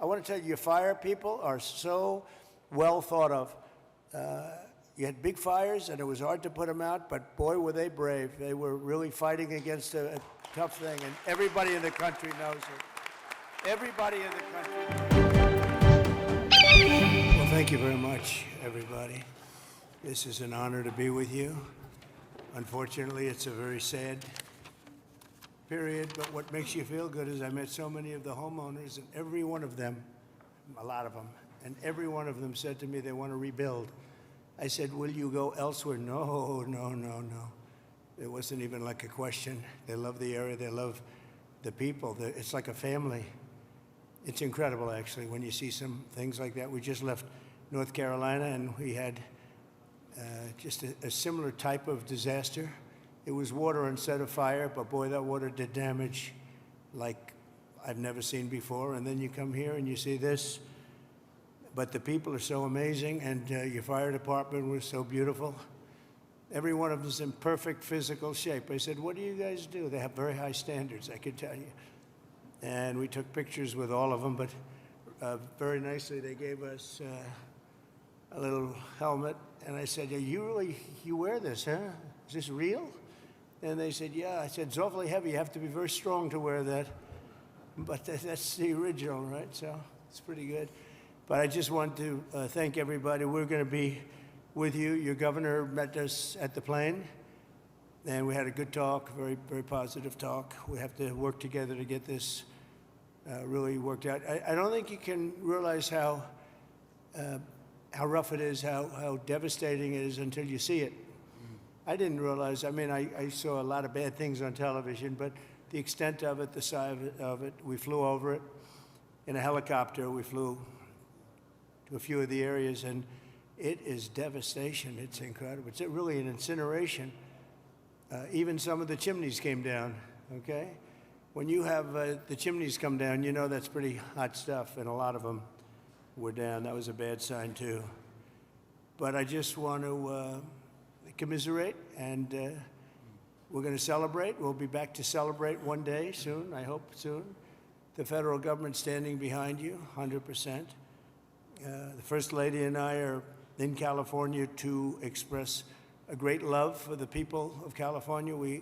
I want to tell you, your fire people are so well thought of. You had big fires, and it was hard to put them out, but boy, were they brave. They were really fighting against a tough thing, and everybody in the country knows it. Everybody in the country. Well, thank you very much, everybody. This is an honor to be with you. Unfortunately, it's a very sad period, but what makes you feel good is I met so many of the homeowners, and every one of them, a lot of them, and every one of them said to me they want to rebuild. I said, will you go elsewhere? No, no, no, no. It wasn't even like a question. They love the area. They love the people. It's like a family. It's incredible, actually, when you see some things like that. We just left North Carolina, and we had just a similar type of disaster. It was water instead of fire, but boy, that water did damage like I've never seen before. And then you come here and you see this. But the people are so amazing, and your fire department was so beautiful. Every one of them is in perfect physical shape. I said, what do you guys do? They have very high standards, I can tell you. And we took pictures with all of them, but very nicely they gave us a little helmet. And I said, you wear this, huh? Is this real? And they said, yeah. I said, it's awfully heavy. You have to be very strong to wear that. But that's the original, right? So it's pretty good. But I just want to thank everybody. We're going to be with you. Your governor met us at the plane, and we had a good talk, very, very positive talk. We have to work together to get this really worked out. I don't think you can realize how rough it is, how devastating it is until you see it. I didn't realize. I mean, I saw a lot of bad things on television, but the extent of it, the size of it, we flew over it in a helicopter. We flew to a few of the areas, and it is devastation. It's incredible. It's really an incineration. Even some of the chimneys came down, okay? When you have the chimneys come down, you know that's pretty hot stuff, and a lot of them were down. That was a bad sign, too. But I just want to commiserate, and we're going to celebrate. We'll be back to celebrate one day soon, I hope soon. The federal government standing behind you, 100%. The First Lady and I are in California to express a great love for the people of California.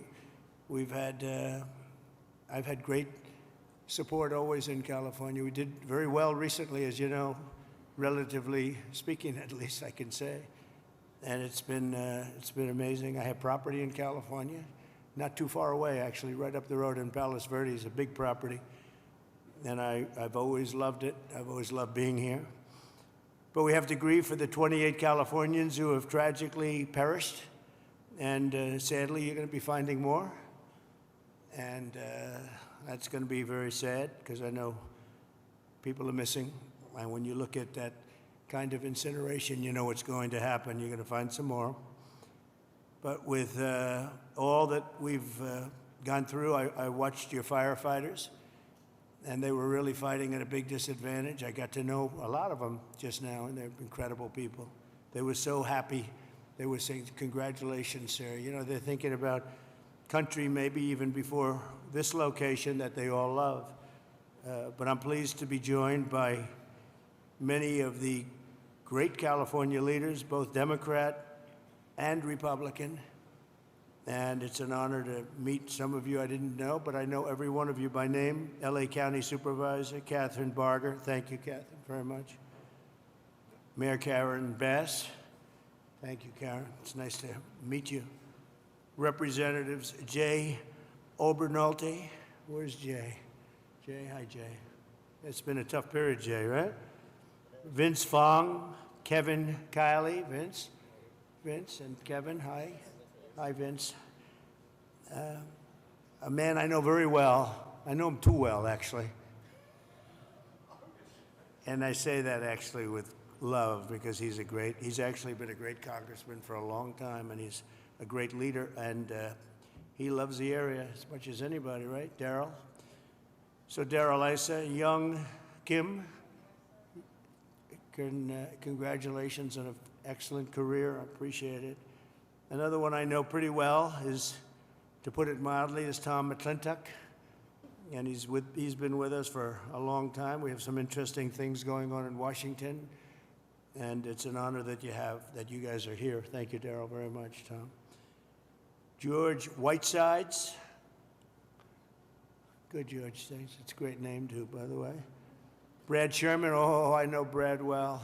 I've had great support always in California. We did very well recently, as you know, relatively speaking, at least I can say. And it's been amazing. I have property in California, not too far away, actually, right up the road in Palos Verdes, a big property. And I've always loved it. I've always loved being here. But we have to grieve for the 28 Californians who have tragically perished. And sadly, you're going to be finding more. And that's going to be very sad, because I know people are missing. And when you look at that kind of incineration, you know what's going to happen. You're going to find some more. But with all that we've gone through, I watched your firefighters. And they were really fighting at a big disadvantage. I got to know a lot of them just now, and they're incredible people. They were so happy. They were saying, congratulations, sir. You know, they're thinking about country maybe even before this location that they all love. But I'm pleased to be joined by many of the great California leaders, both Democrat and Republican. And it's an honor to meet some of you I didn't know, but I know every one of you by name. LA County Supervisor Catherine Barger. Thank you, Catherine, very much. Mayor Karen Bass. Thank you, Karen. It's nice to meet you. Representatives Jay Obernolte. Where's Jay? Jay, hi, Jay. It's been a tough period, Jay, right? Vince Fong, Kevin Kiley, Vince and Kevin, hi. Hi, Vince. A man I know very well. I know him too well, actually. And I say that actually with love, because he's actually been a great congressman for a long time, and he's a great leader, and he loves the area as much as anybody, right? Daryl. So Daryl Issa, young Kim, congratulations on an excellent career. I appreciate it. Another one I know pretty well is, to put it mildly, is Tom McClintock. and he's been with us for a long time. We have some interesting things going on in Washington, and it's an honor that you guys are here. Thank you, Darrell, very much, Tom. George Whitesides. Good, George. Thanks. It's a great name, too, by the way. Brad Sherman. Oh, I know Brad well.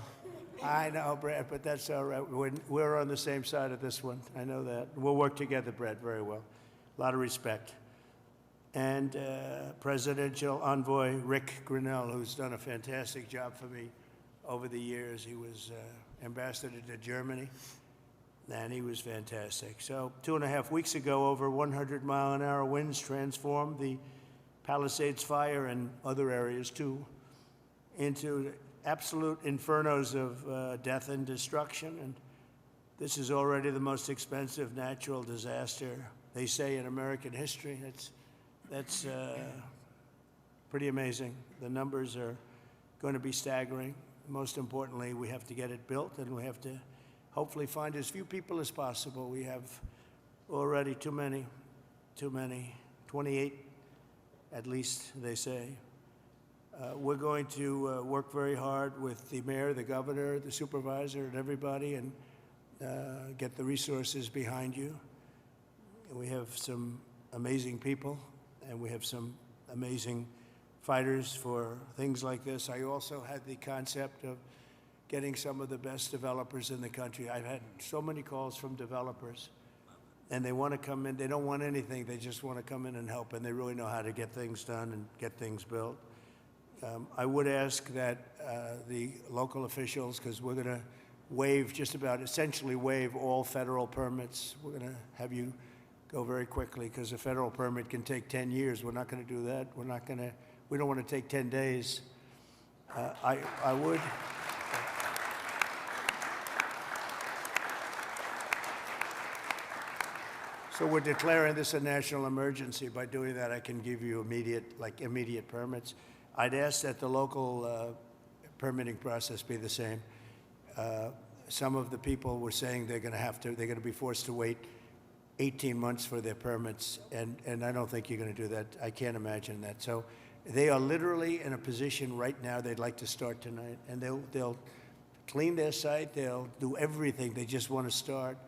I know Brad, but that's all right. We're on the same side of this one. I know that. We'll work together, Brad, very well. A lot of respect. And Presidential Envoy Rick Grinnell, who's done a fantastic job for me over the years. He was ambassador to Germany, and he was fantastic. So 2.5 weeks ago, over 100-mile-an-hour winds transformed the Palisades fire and other areas, too, into absolute infernos of death and destruction. And this is already the most expensive natural disaster, they say, in American history. That's pretty amazing. The numbers are going to be staggering. Most importantly, we have to get it built, and we have to hopefully find as few people as possible. We have already too many, 28 at least, they say. We're going to work very hard with the mayor, the governor, the supervisor, and everybody, and get the resources behind you. We have some amazing people, and we have some amazing fighters for things like this. I also had the concept of getting some of the best developers in the country. I've had so many calls from developers, and they want to come in. They don't want anything. They just want to come in and help, and they really know how to get things done and get things built. I would ask that the local officials, because we're going to waive essentially waive all federal permits. We're going to have you go very quickly, because a federal permit can take 10 years. We're not going to do that. We don't want to take 10 days. I would. So we're declaring this a national emergency. By doing that, I can give you immediate permits. I'd ask that the local permitting process be the same. Some of the people were saying they're going to be forced to wait 18 months for their permits, and I don't think you're going to do that. I can't imagine that. So they are literally in a position right now they'd like to start tonight, and they'll clean their site, they'll do everything. They just want to start,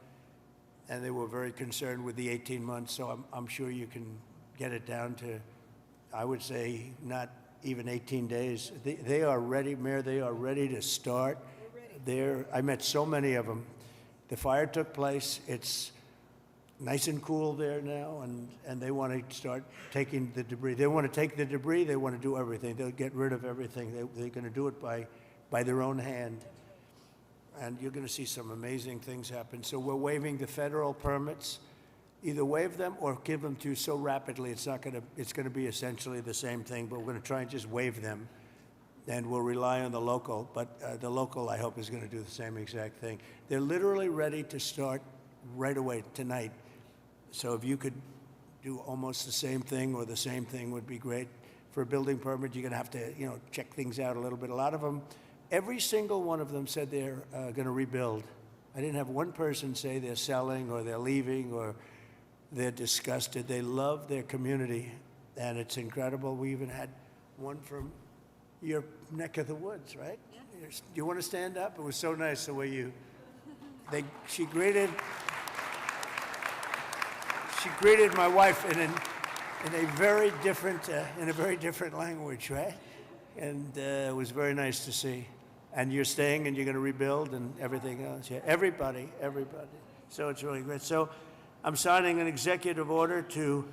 and they were very concerned with the 18 months, so I'm sure you can get it down to, I would say, not even 18 days. They are ready, Mayor, they are ready to start. I met so many of them. The fire took place. It's nice and cool there now, and they want to start taking the debris. They want to take the debris. They want to do everything. They'll get rid of everything. They're going to do it by their own hand. And you're going to see some amazing things happen. So we're waiving the federal permits. Either waive them or give them to you so rapidly it's going to be essentially the same thing, but we're going to try and just waive them, and we'll rely on the local. But the local, I hope, is going to do the same exact thing. They're literally ready to start right away tonight. So if you could do almost the same thing, or the same thing, would be great. For a building permit, you're going to have to, check things out a little bit. A lot of them, every single one of them said they're going to rebuild. I didn't have one person say they're selling or they're leaving or they're disgusted. They love their community, and it's incredible. We even had one from your neck of the woods, right? Yeah. Do you want to stand up? It was so nice the way she greeted my wife in a very different language, right? And it was very nice to see. And you're staying, and you're going to rebuild, and everything else. Yeah, everybody. So it's really great. So I'm signing an executive order to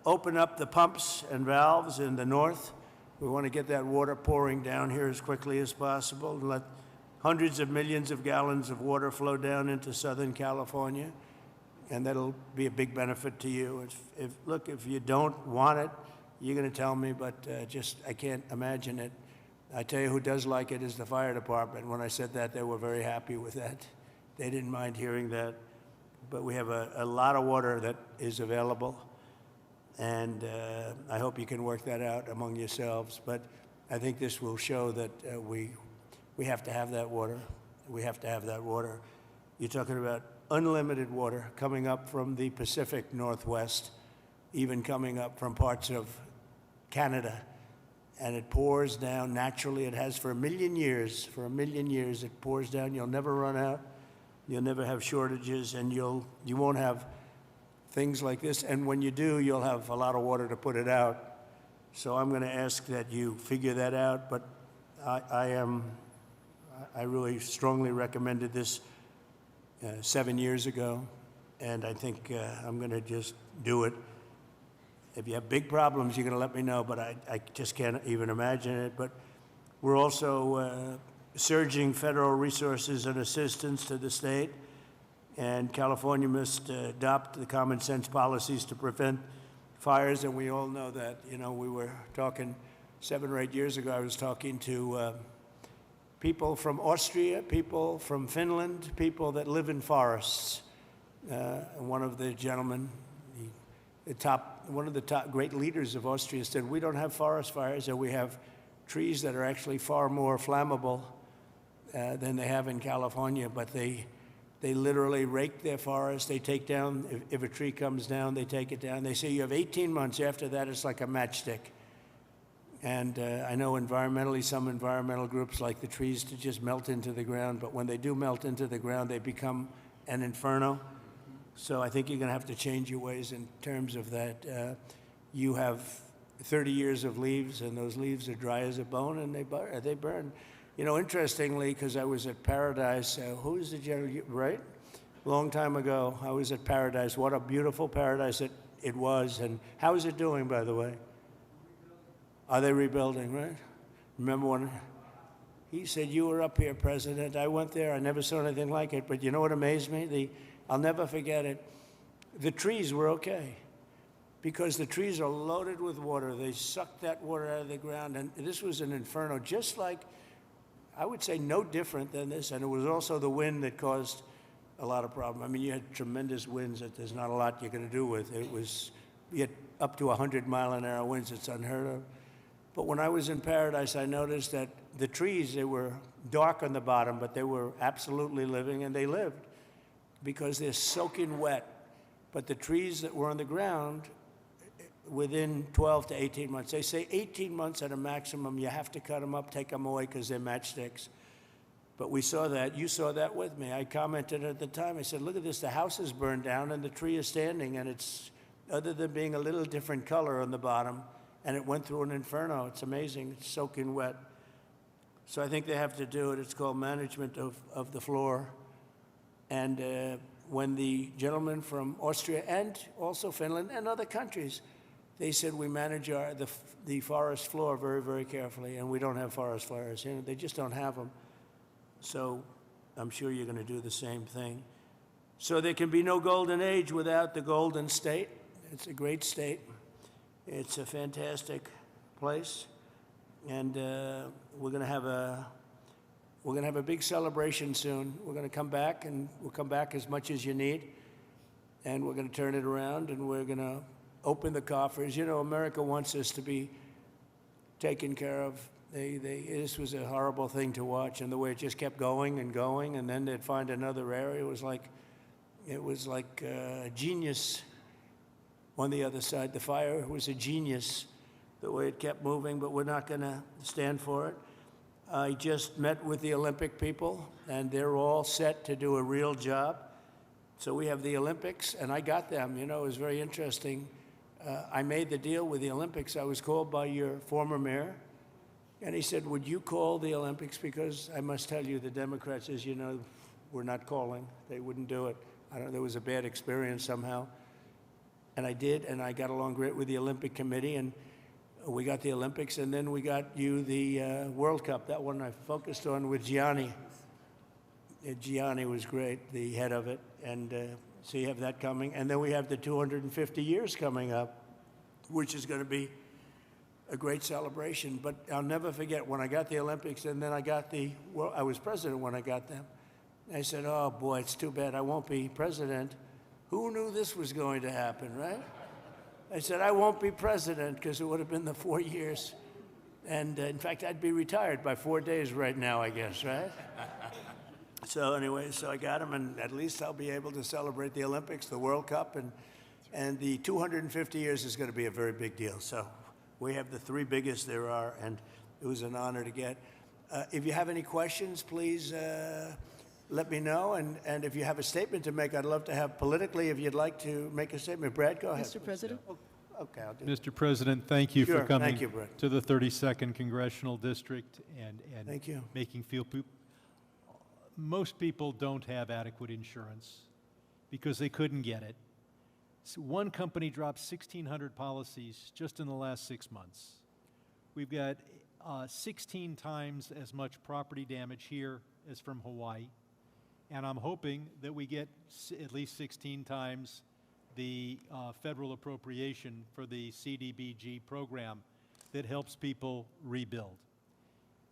open up the pumps and valves in the north. We want to get that water pouring down here as quickly as possible and let hundreds of millions of gallons of water flow down into Southern California, and that'll be a big benefit to you. If you don't want it, you're going to tell me, but I can't imagine it. I tell you who does like it is the fire department. When I said that, they were very happy with that. They didn't mind hearing that. But we have a lot of water that is available, and I hope you can work that out among yourselves. But I think this will show that we have to have that water. We have to have that water. You're talking about unlimited water coming up from the Pacific Northwest, even coming up from parts of Canada, and it pours down naturally. It has for a million years. For a million years, it pours down. You'll never run out. You'll never have shortages, and you won't have things like this. And when you do, you'll have a lot of water to put it out. So I'm going to ask that you figure that out. But I really strongly recommended this 7 years ago, and I think I'm going to just do it. If you have big problems, you're going to let me know, but I just can't even imagine it. But we're also surging federal resources and assistance to the state, and California must adopt the common sense policies to prevent fires. And we all know that. You know, we were talking 7 or 8 years ago, I was talking to people from Austria, people from Finland, people that live in forests. One of the gentlemen, one of the top great leaders of Austria said, we don't have forest fires, and we have trees that are actually far more flammable than they have in California, but they literally rake their forest. They take down, if a tree comes down, they take it down. They say you have 18 months. After that, it's like a matchstick. And I know environmentally, some environmental groups like the trees to just melt into the ground, but when they do melt into the ground, they become an inferno. So I think you're going to have to change your ways in terms of that. You have 30 years of leaves, and those leaves are dry as a bone, and they burn. You know, interestingly, because I was at Paradise, who's the general, right? A long time ago, I was at Paradise. What a beautiful paradise it was. And how is it doing, by the way? Are they rebuilding, right? Remember when he said, you were up here, President. I went there. I never saw anything like it. But you know what amazed me? I'll never forget it. The trees were okay, because the trees are loaded with water. They sucked that water out of the ground. And this was an inferno, just like, I would say no different than this. And it was also the wind that caused a lot of problem. I mean, you had tremendous winds that there's not a lot you're going to do with. You had up to 100-mile-an-hour winds. It's unheard of. But when I was in Paradise, I noticed that the trees, they were dark on the bottom, but they were absolutely living, and they lived because they're soaking wet. But the trees that were on the ground, within 12 to 18 months, they say 18 months at a maximum, you have to cut them up, take them away, because they're matchsticks. But we saw that. You saw that with me. I commented at the time. I said, look at this. The house is burned down, and the tree is standing, and it's, other than being a little different color on the bottom, and it went through an inferno. It's amazing. It's soaking wet. So I think they have to do it. It's called management of the floor. And when the gentleman from Austria and also Finland and other countries, they said we manage the forest floor very, very carefully, and we don't have forest fires. You know, they just don't have them. So I'm sure you're going to do the same thing. So there can be no golden age without the Golden State. It's a great state. It's a fantastic place, and we're going to have a big celebration soon. We're going to come back, and we'll come back as much as you need, and we're going to turn it around, and we're going to open the coffers. You know, America wants us to be taken care of. This was a horrible thing to watch, and the way it just kept going and going, and then they'd find another area. It was like a genius on the other side. The fire was a genius, the way it kept moving, but we're not going to stand for it. I just met with the Olympic people, and they're all set to do a real job. So we have the Olympics, and I got them. You know, it was very interesting. I made the deal with the Olympics. I was called by your former mayor, and he said, would you call the Olympics? Because I must tell you, the Democrats, as you know, were not calling. They wouldn't do it. There was a bad experience somehow. And I did, and I got along great with the Olympic Committee, and we got the Olympics, and then we got you the World Cup. That one I focused on with Gianni. Gianni was great, the head of it, and so you have that coming. And then we have the 250 years coming up, which is going to be a great celebration. But I'll never forget when I got the Olympics, and then I was president when I got them. I said, oh boy, it's too bad I won't be president. Who knew this was going to happen, right? I said, I won't be president, because it would have been the 4 years. And in fact, I'd be retired by 4 days right now, I guess, right? So anyway, so I got him, and at least I'll be able to celebrate the Olympics, the World Cup, and the 250 years is going to be a very big deal. So We have the 3 biggest there are, and it was an honor to get. If you have any questions, please let me know. And if you have a statement to make, I'd love to have politically, if you'd like to make a statement. Brad, go ahead. Mr. President? Okay, I'll do it. Mr. President, thank you Sure, for coming thank you, Brett. to the 32nd Congressional District and Thank you. making most people don't have adequate insurance because they couldn't get it. So one company dropped 1,600 policies just in the last 6 months. We've got 16 times as much property damage here as from Hawaii, and I'm hoping that we get at least 16 times the federal appropriation for the CDBG program that helps people rebuild.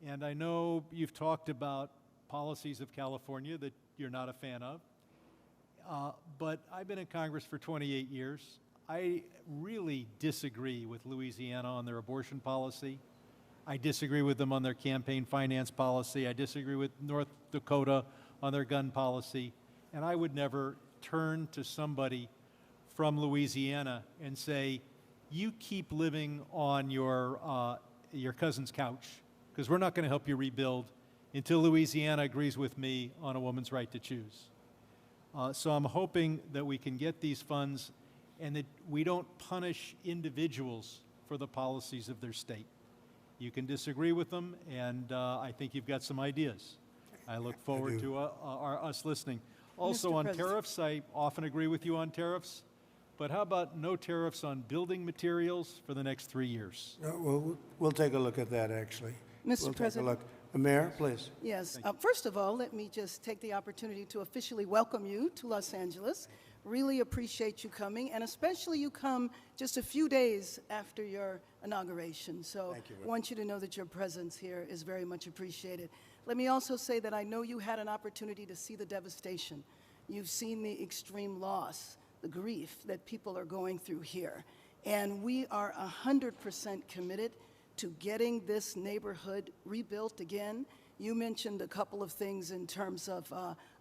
And I know you've talked about policies of California that you're not a fan of, but I've been in Congress for 28 years. I really disagree with Louisiana on their abortion policy. I disagree with them on their campaign finance policy. I disagree with North Dakota on their gun policy. And I would never turn to somebody from Louisiana and say, you keep living on your cousin's couch, because we're not going to help you rebuild until Louisiana agrees with me on a woman's right to choose. So I'm hoping that we can get these funds and that we don't punish individuals for the policies of their state. You can disagree with them, and I think you've got some ideas. I look forward to us listening. Also, on tariffs, I often agree with you on tariffs, but how about no tariffs on building materials for the next 3 years? Well, we'll take a look at that, actually. Mr. President? We'll take a look. Mayor, please. Yes. First of all, let me just take the opportunity to officially welcome you to Los Angeles. Really appreciate you coming, and especially you come just a few days after your inauguration. So I want you to know that your presence here is very much appreciated. Let me also say that I know you had an opportunity to see the devastation. You've seen the extreme loss, the grief that people are going through here. And we are 100% committed to getting this neighborhood rebuilt again. You mentioned a couple of things in terms of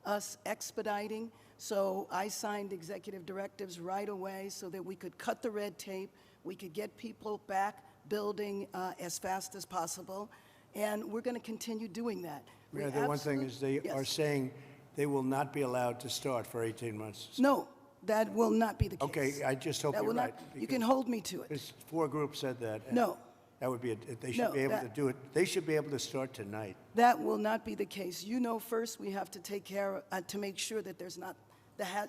us expediting. So I signed executive directives right away so that we could cut the red tape, we could get people back building as fast as possible, and we're going to continue doing that. Mayor, the one thing is they are saying they will not be allowed to start for 18 months. No, that will not be the case. Okay, I just hope That you're will right. not, you can hold me to it. Because 4 groups said that. and No. That would be, they should No, be able to that- do it. They should be able to start tonight. That will not be the case. You know, first we have to take care, to make sure that there's not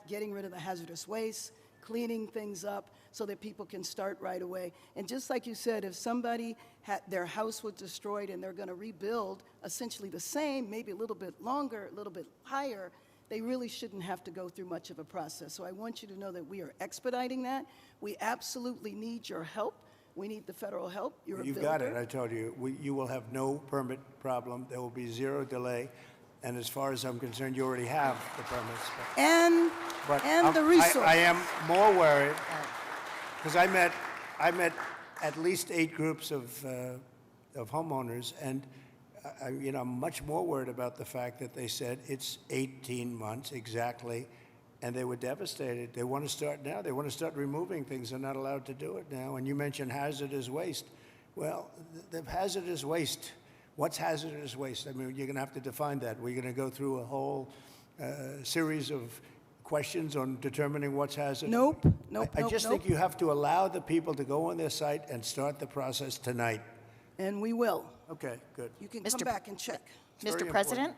getting rid of the hazardous waste, cleaning things up so that people can start right away. And just like you said, if somebody their house was destroyed and they're going to rebuild essentially the same, maybe a little bit longer, a little bit higher, they really shouldn't have to go through much of a process. So I want you to know that we are expediting that. We absolutely need your help. We need the federal help. You're a You've builder. got it, I told you. You will have no permit problem. There will be 0 delay. And as far as I'm concerned, you already have the permits. And the resource. I am more worried because I met at least 8 groups of homeowners, and I'm much more worried about the fact that they said it's 18 months exactly, and they were devastated. They want to start now. They want to start removing things. They're not allowed to do it now. And you mentioned hazardous waste. Well, the hazardous waste. What's hazardous waste? I mean, you're going to have to define that. We're going to go through a whole series of questions on determining what's hazardous. Nope. I just think you have to allow the people to go on their site and start the process tonight. And we will. Okay, good. You can come back and check. very Mr. President,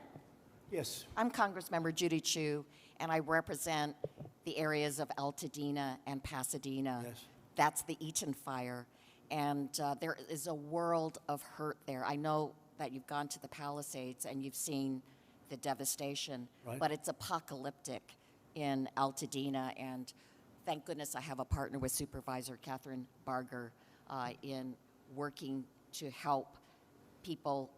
Yes. I'm Congressmember Judy Chu, and I represent the areas of Altadena and Pasadena. Yes. That's the Eaton fire, and there is a world of hurt there. I know that you've gone to the Palisades and you've seen the devastation, Right. but it's apocalyptic in Altadena, and thank goodness I have a partner with Supervisor Catherine Barger in working to help people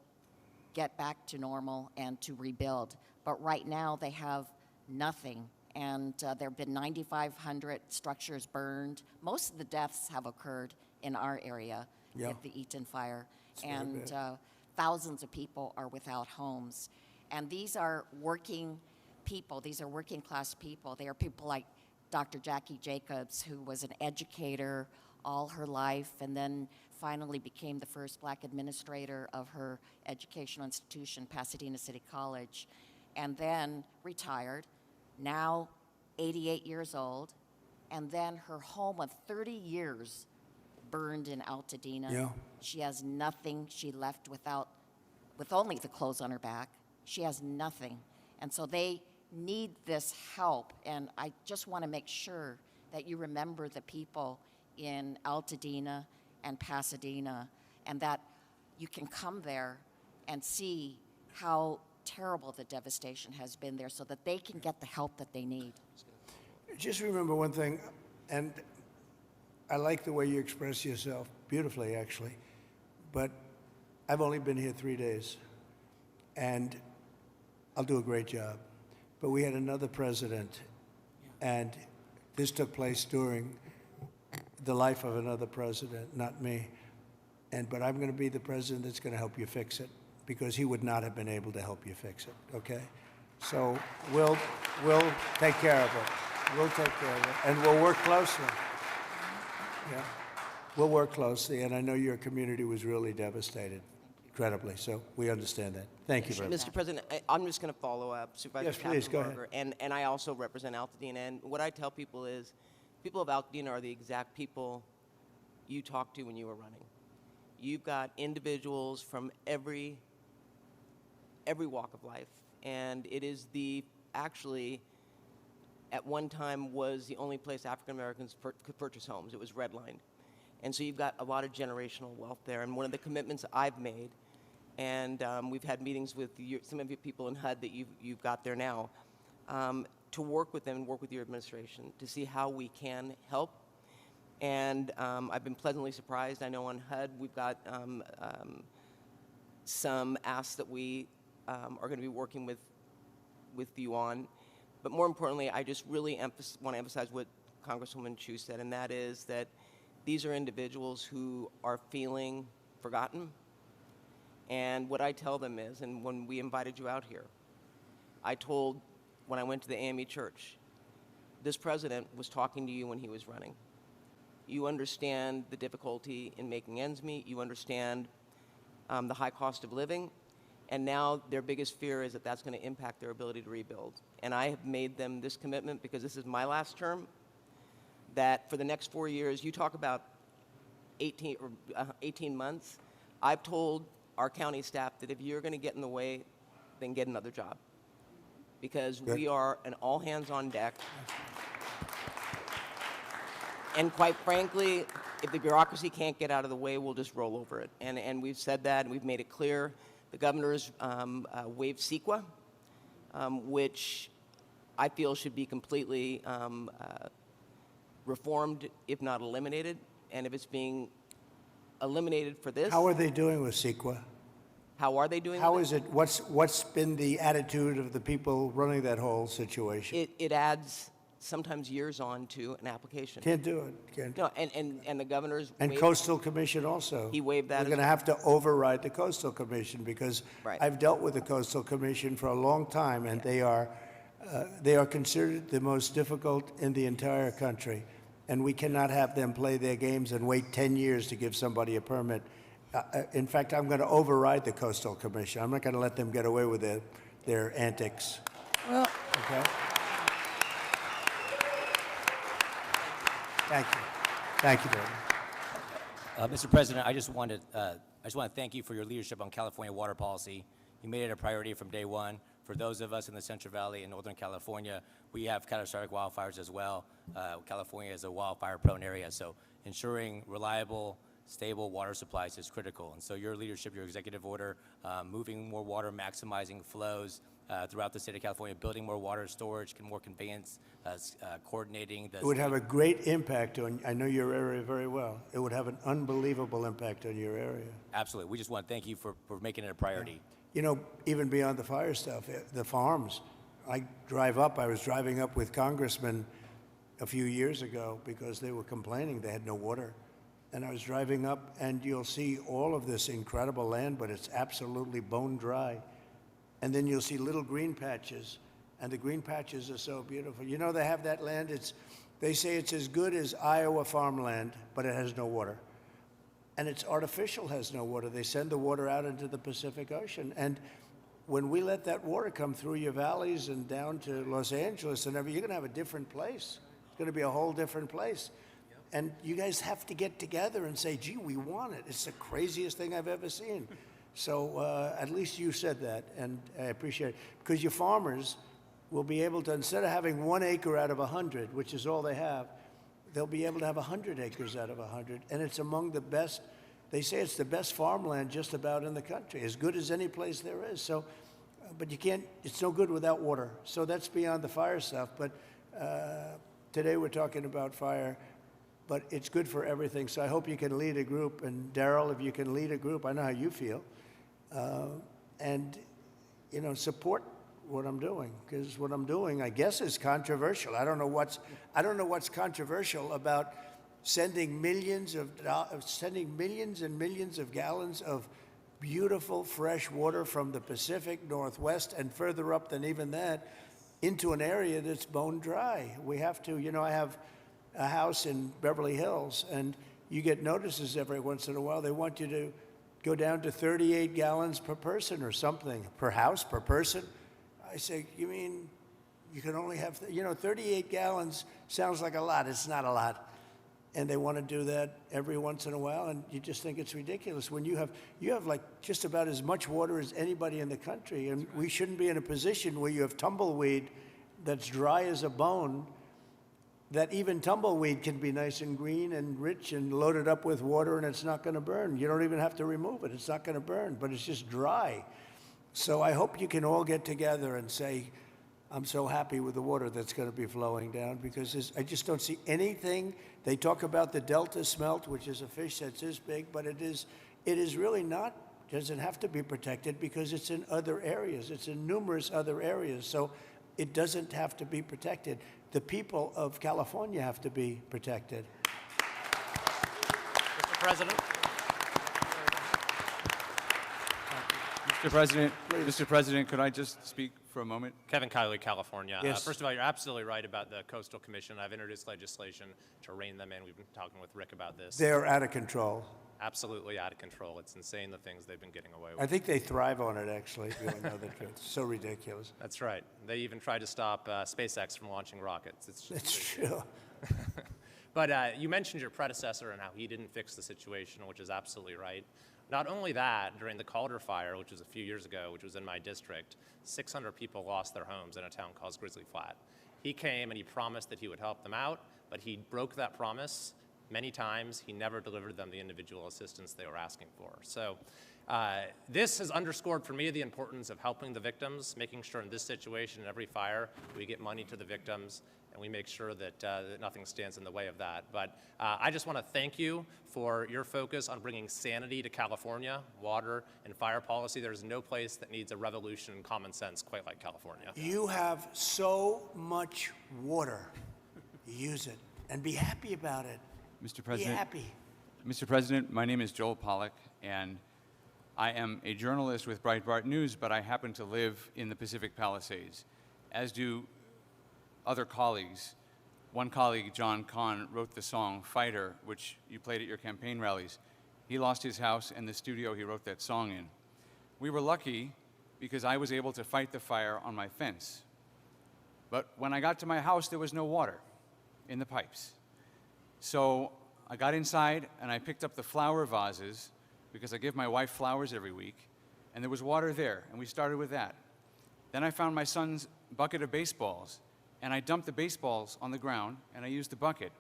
get back to normal and to rebuild. But right now they have nothing, and there have been 9,500 structures burned. Most of the deaths have occurred in our area with the Eaton fire, and thousands of people are without homes. And these are working people. These are working class people. They are people like Dr. Jackie Jacobs, who was an educator all her life and then finally became the first black administrator of her educational institution, Pasadena City College, and then retired, now 88 years old, and then her home of 30 years burned in Altadena. Yeah. She has nothing. She left with only the clothes on her back. She has nothing. And so they need this help. And I just want to make sure that you remember the people in Altadena and Pasadena, and that you can come there and see how terrible the devastation has been there so that they can get the help that they need. Just remember one thing, and I like the way you express yourself beautifully, actually, but I've only been here 3 days, and I'll do a great job. But we had another president, and this took place during the life of another president, not me. But I'm going to be the president that's going to help you fix it, because he would not have been able to help you fix it, okay? So we'll take care of it. We'll take care of it, and we'll work closely. Yeah, we'll work closely, and I know your community was really devastated, incredibly, so we understand that. Thank you very much. Mr. President, I'm just going to follow up Supervisor Yes, please, go ahead. Katzenberger, and I also represent Altadena, and what I tell people is, people of Altadena are the exact people you talked to when you were running. You've got individuals from every walk of life, and it is actually, at one time, was the only place African Americans could purchase homes. It was redlined. And so you've got a lot of generational wealth there. And one of the commitments I've made, and we've had meetings with some of your people in HUD that you've got there now, to work with them and work with your administration to see how we can help. And I've been pleasantly surprised. I know on HUD we've got some asks that we are going to be working with you on. But more importantly, I just really want to emphasize what Congresswoman Chu said, and that is that these are individuals who are feeling forgotten. And what I tell them is, and when we invited you out here, I told, when I went to the AME church, this president was talking to you when he was running. You understand the difficulty in making ends meet. You understand the high cost of living. And now their biggest fear is that that's going to impact their ability to rebuild. And I have made them this commitment, because this is my last term, that for the next 4 years, you talk about 18 months, I've told our county staff that if you're going to get in the way, then get another job. Because we are an all hands on deck. And quite frankly, if the bureaucracy can't get out of the way, we'll just roll over it. And we've said that, and we've made it clear. The governor's waived CEQA, which I feel should be completely reformed, if not eliminated. And if it's being eliminated for this, How are they doing with CEQA? how are they doing How with is it, what's been the attitude of the people running that whole situation? it adds sometimes years on to an application. Can't do it, can't. No, and the governor's And waived- Coastal Commission also. He waived that We're as going to well. have to override the Coastal Commission, because Right. I've dealt with the Coastal Commission for a long time, and they are considered the most difficult in the entire country. And we cannot have them play their games and wait 10 years to give somebody a permit. In fact, I'm going to override the Coastal Commission. I'm not going to let them get away with their antics. Well, Okay? Thank you. Thank you very much. Mr. President, I just want to thank you for your leadership on California water policy. You made it a priority from day one. For those of us in the Central Valley and Northern California, we have catastrophic wildfires as well. California is a wildfire-prone area, so ensuring reliable, stable water supplies is critical. And so your leadership, your executive order, moving more water, maximizing flows throughout the state of California, building more water storage, more conveyance, coordinating the... It would have a great impact on, I know your area very well. It would have an unbelievable impact on your area. Absolutely. We just want to thank you for making it a priority. You know, even beyond the fire stuff, the farms. I was driving up with congressmen a few years ago because they were complaining they had no water. And I was driving up, and you'll see all of this incredible land, but it's absolutely bone dry. And then you'll see little green patches, and the green patches are so beautiful. You know, they have that land, they say it's as good as Iowa farmland, but it has no water. and it's artificial, has no water. They send the water out into the Pacific Ocean. And when we let that water come through your valleys and down to Los Angeles and everything, you're going to have a different place. It's going to be a whole different place. And you guys have to get together and say, gee, we want it. It's the craziest thing I've ever seen. So at least you said that, and I appreciate it. Because your farmers will be able to, instead of having 1 acre out of 100, which is all they have, they'll be able to have 100 acres out of 100. And it's among the best, they say it's the best farmland just about in the country, as good as any place there is. So, but you can't, it's no good without water. So that's beyond the fire stuff. But today we're talking about fire. But it's good for everything. So I hope you can lead a group. And Darrell, if you can lead a group, I know how you feel. And, you know, support what I'm doing, because what I'm doing, I guess, is controversial. I don't know what's controversial about sending millions and millions of gallons of beautiful fresh water from the Pacific Northwest and further up than even that into an area that's bone dry. We have to, you know, I have a house in Beverly Hills, and you get notices every once in a while. They want you to go down to 38 gallons per person or something, per house, per person. I say, you mean you can only have, 38 gallons sounds like a lot. It's not a lot. And they want to do that every once in a while, and you just think it's ridiculous. When you have like just about as much water as anybody in the country, and we shouldn't be in a position where you have tumbleweed that's dry as a bone, that even tumbleweed can be nice and green and rich and loaded up with water, and it's not going to burn. You don't even have to remove it. It's not going to burn, but it's just dry. So I hope you can all get together and say, I'm so happy with the water that's going to be flowing down, because I just don't see anything. They talk about the Delta smelt, which is a fish that's this big, but it is really not, doesn't have to be protected because it's in other areas. It's in numerous other areas. So it doesn't have to be protected. The people of California have to be protected. Mr. President, could I just speak for a moment? Kevin Kiley, California. Yes. First of all, you're absolutely right about the Coastal Commission. I've introduced legislation to rein them in. We've been talking with Rick about this. They're out of control. Absolutely out of control. It's insane the things they've been getting away with. I think they thrive on it, actually, if you want to know the truth. It's so ridiculous. That's right. They even tried to stop SpaceX from launching rockets. It's just It's true. But you mentioned your predecessor and how he didn't fix the situation, which is absolutely right. Not only that, during the Calder fire, which was a few years ago, which was in my district, 600 people lost their homes in a town called Grizzly Flat. He came and he promised that he would help them out, but he broke that promise many times. He never delivered them the individual assistance they were asking for. So this has underscored for me the importance of helping the victims, making sure in this situation, in every fire, we get money to the victims, and we make sure that nothing stands in the way of that. But I just want to thank you for your focus on bringing sanity to California, water and fire policy. There's no place that needs a revolution in common sense quite like California. You have so much water. Use it and be happy about it. Mr. President, Be happy. Mr. President, my name is Joel Pollack, and I am a journalist with Breitbart News, but I happen to live in the Pacific Palisades, as do other colleagues. One colleague, John Kahn, wrote the song Fighter, which you played at your campaign rallies. He lost his house and the studio he wrote that song in. We were lucky because I was able to fight the fire on my fence. But when I got to my house, there was no water in the pipes. So I got inside and I picked up the flower vases, because I give my wife flowers every week, and there was water there, and we started with that. Then I found my son's bucket of baseballs, and I dumped the baseballs on the ground, and I used the bucket.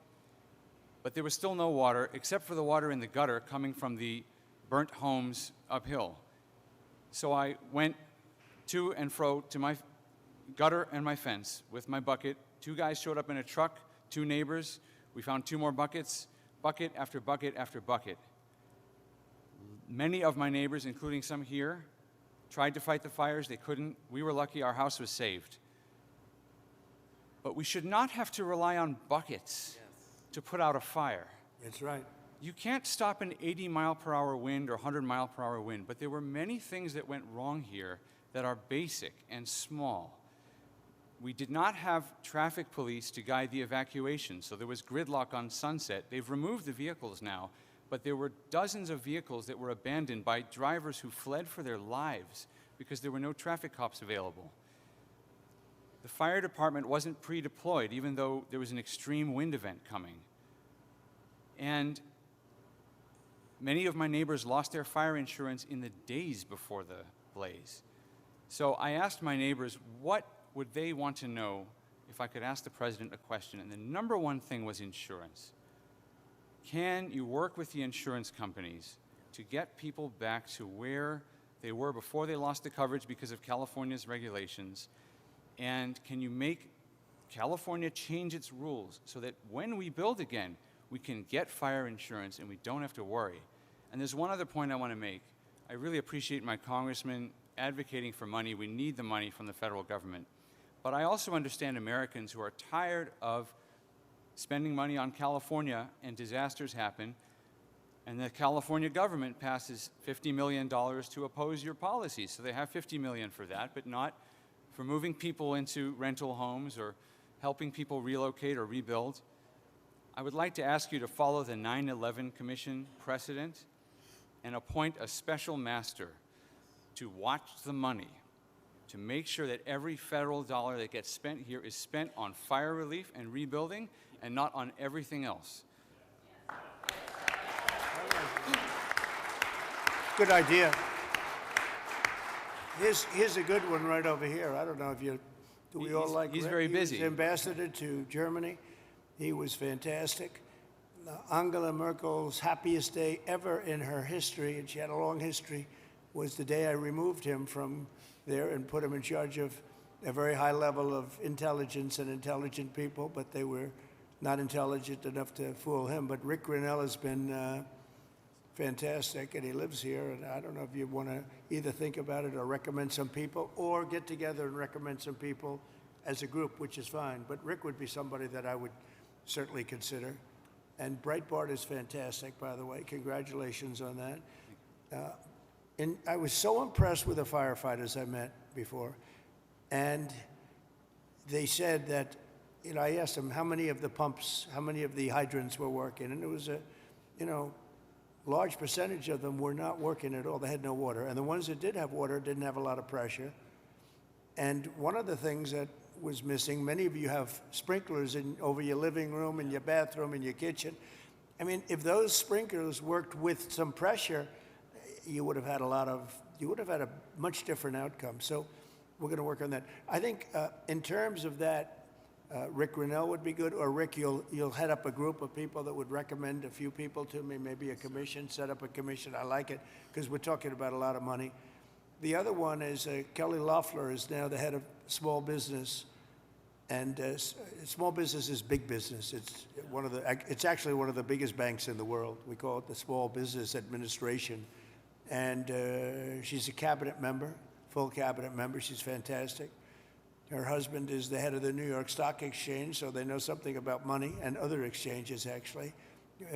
But there was still no water, except for the water in the gutter coming from the burnt homes uphill. So I went to and fro to my gutter and my fence with my bucket. 2 guys showed up in a truck, 2 neighbors. We found 2 more buckets, bucket after bucket after bucket. Many of my neighbors, including some here, tried to fight the fires. They couldn't. We were lucky our house was saved. But we should not have to rely on buckets to put out a fire. That's right. You can't stop an 80-mile-per-hour wind or 100-mile-per-hour wind, but there were many things that went wrong here that are basic and small. We did not have traffic police to guide the evacuation, so there was gridlock on Sunset. They've removed the vehicles now, but there were dozens of vehicles that were abandoned by drivers who fled for their lives because there were no traffic cops available. The fire department wasn't pre-deployed, even though there was an extreme wind event coming. And many of my neighbors lost their fire insurance in the days before the blaze. So I asked my neighbors, what would they want to know if I could ask the president a question? And the number one thing was insurance. Can you work with the insurance companies to get people back to where they were before they lost the coverage because of California's regulations? And can you make California change its rules so that when we build again, we can get fire insurance and we don't have to worry? And there's one other point I want to make. I really appreciate my congressman advocating for money. We need the money from the federal government. But I also understand Americans who are tired of spending money on California and disasters happen, and the California government passes $50 million to oppose your policies. So they have $50 million for that, but not for moving people into rental homes or helping people relocate or rebuild. I would like to ask you to follow the 9/11 Commission precedent and appoint a special master to watch the money, to make sure that every federal dollar that gets spent here is spent on fire relief and rebuilding and not on everything else. Good idea. Here's a good one right over here. I don't know if you, do we all like He's Rick? very He busy. was ambassador to Germany. He was fantastic. Angela Merkel's happiest day ever in her history, and she had a long history, was the day I removed him from there and put him in charge of a very high level of intelligence and intelligent people, but they were not intelligent enough to fool him. But Rick Grinnell has been fantastic, and he lives here, and I don't know if you want to either think about it or recommend some people, or get together and recommend some people as a group, which is fine. But Rick would be somebody that I would certainly consider. And Breitbart is fantastic, by the way. Congratulations on that. And I was so impressed with the firefighters I met before. And they said that, you know, I asked them how many of the pumps, how many of the hydrants were working. And it was a, you know, large percentage of them were not working at all. They had no water. And the ones that did have water didn't have a lot of pressure. And one of the things that was missing, many of you have sprinklers over your living room and your bathroom and your kitchen. I mean, if those sprinklers worked with some pressure, you would have had a much different outcome. So we're going to work on that. I think in terms of that, Rick Grinnell would be good, or Rick, you'll head up a group of people that would recommend a few people to me, maybe a commission, set up a commission. I like it because we're talking about a lot of money. The other one is Kelly Loeffler is now the head of small business, and small business is big business. It's actually one of the biggest banks in the world. We call it the Small Business Administration, and she's a cabinet member, full cabinet member. She's fantastic. Her husband is the head of the New York Stock Exchange, so they know something about money, and other exchanges actually.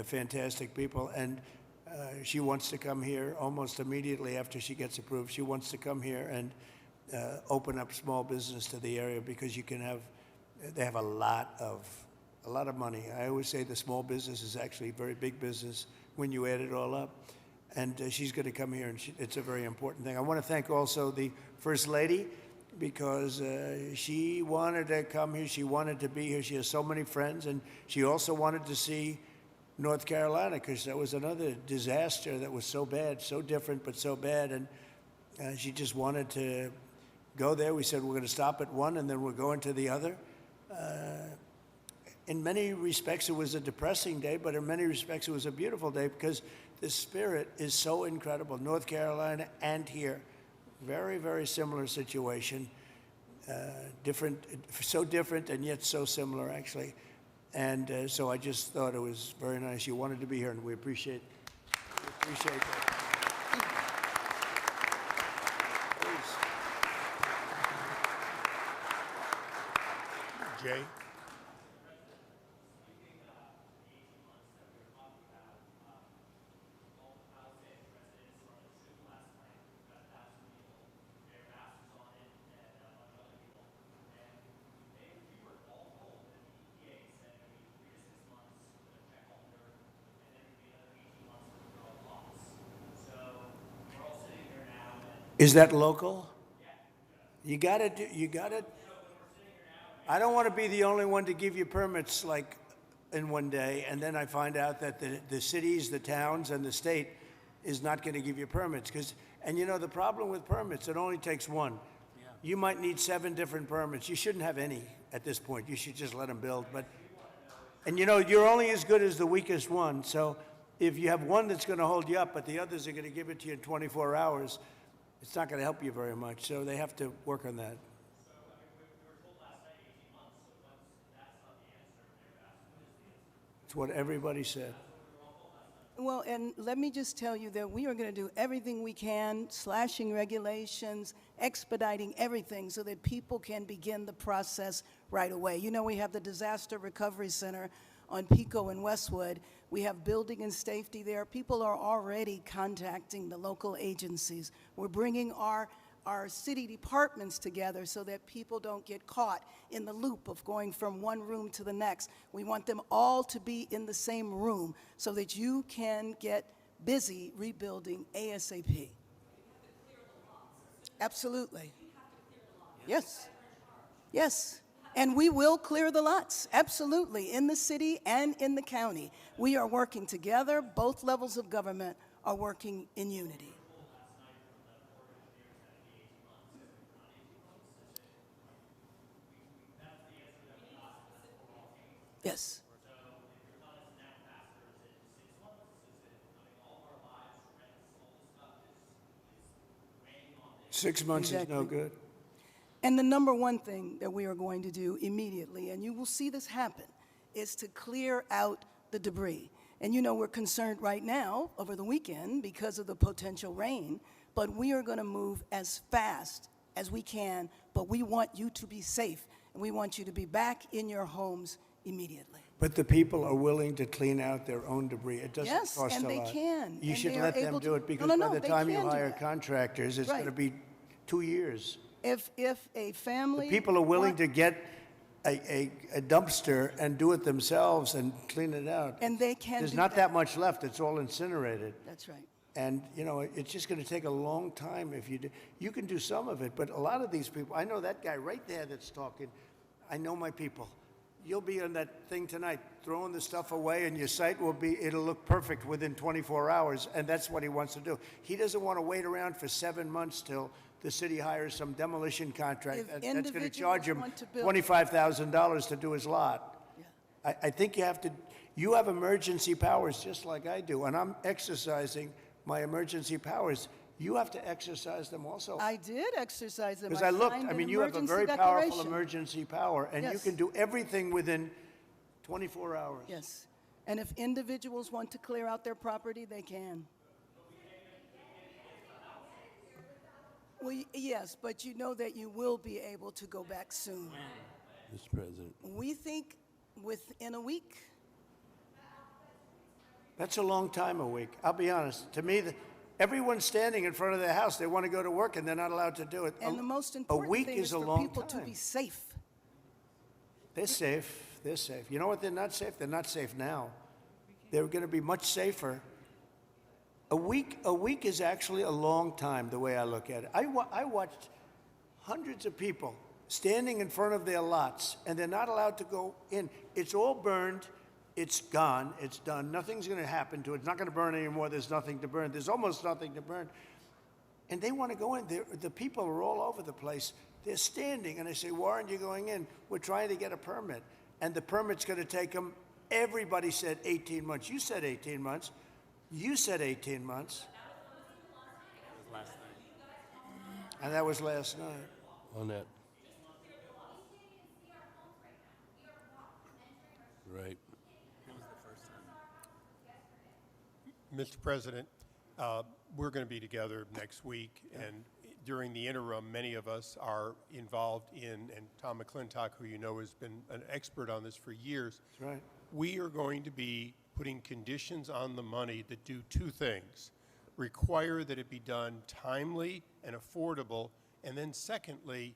Fantastic people, and she wants to come here almost immediately after she gets approved. She wants to come here and open up small business to the area, because they have a lot of money. I always say the small business is actually a very big business when you add it all up. And she's going to come here, and it's a very important thing. I want to thank also the First Lady, because she wanted to come here. She wanted to be here. She has so many friends, and she also wanted to see North Carolina, because that was another disaster that was so bad, so different, but so bad. And she just wanted to go there. We said we're going to stop at one, and then we're going to the other. In many respects, it was a depressing day, but in many respects, it was a beautiful day, because the spirit is so incredible. North Carolina and here, very, very similar situation. Different, so different and yet so similar, actually. And so I just thought it was very nice. You wanted to be here, and we appreciate that. Please. Jay? Is that local? You gotta, I don't want to be the only one to give you permits like in one day, and then I find out that the cities, the towns, and the state is not going to give you permits. And you know, the problem with permits, it only takes one. You might need 7 different permits. You shouldn't have any at this point. You should just let them build. And you know, you're only as good as the weakest one. So if you have one that's going to hold you up, but the others are going to give it to you in 24 hours, it's not going to help you very much. So they have to work on that. It's what everybody said. Well, and let me just tell you that we are going to do everything we can, slashing regulations, expediting everything so that people can begin the process right away. You know, we have the Disaster Recovery Center on Pico and Westwood. We have building and safety there. People are already contacting the local agencies. We're bringing our city departments together so that people don't get caught in the loop of going from one room to the next. We want them all to be in the same room so that you can get busy rebuilding ASAP. Absolutely. Yes. Yes. And we will clear the lots, absolutely, in the city and in the county. We are working together. Both levels of government are working in unity. Yes. 6 months is no Exactly. good. And the number one thing that we are going to do immediately, and you will see this happen, is to clear out the debris. And you know, we're concerned right now over the weekend because of the potential rain, but we are going to move as fast as we can, but we want you to be safe, and we want you to be back in your homes immediately. But the people are willing to clean out their own debris. It doesn't Yes, cost and a they lot. can, You and should they are let them able do to- it because No, by no, the they time you can do hire that. contractors, it's Right. going to be 2 years. If a family... People are willing want- to get a dumpster and do it themselves and clean it out. And they can There's do not that that. much left. It's all incinerated. That's right. And, you know, it's just going to take a long time if you do. You can do some of it, but a lot of these people, I know that guy right there that's talking. I know my people. You'll be on that thing tonight, throwing the stuff away, and your site it'll look perfect within 24 hours, and that's what he wants to do. He doesn't want to wait around for 7 months till the city hires some demolition contract If that's going to individuals charge him want to build- $25,000 to do his lot. Yeah. I think you have emergency powers just like I do, and I'm exercising my emergency powers. You have to exercise them also. I did exercise them. Because I looked, signed I an mean, you have a emergency very powerful declaration. emergency power, and you Yes. can do everything within 24 hours. Yes. And if individuals want to clear out their property, they can. Well, yes, but you know that you will be able to go back soon. Mr. President. We think within a week. That's a long time, a week. I'll be honest. To me, everyone's standing in front of their house. They want to go to work, and they're not allowed to do it. And the most a important week thing is is a for long people to time. be safe. They're safe. They're safe. You know what? They're not safe. They're not safe now. They're going to be much safer. A week is actually a long time, the way I look at it. I watched hundreds of people standing in front of their lots, and they're not allowed to go in. It's all burned. It's gone. It's done. Nothing's going to happen to it. It's not going to burn anymore. There's nothing to burn. There's almost nothing to burn. And they want to go in. The people are all over the place. They're standing, and I say, why aren't you going in? We're trying to get a permit. And the permit's going to take them, everybody said 18 months. You said 18 months. You said 18 months. And that was last night. On that. Right. Mr. President, we're going to be together next week, and during the interim, many of us are involved in, and Tom McClintock, who you know has been an expert on this for years. That's right. We are going to be putting conditions on the money that do two things. Require that it be done timely and affordable, and then secondly,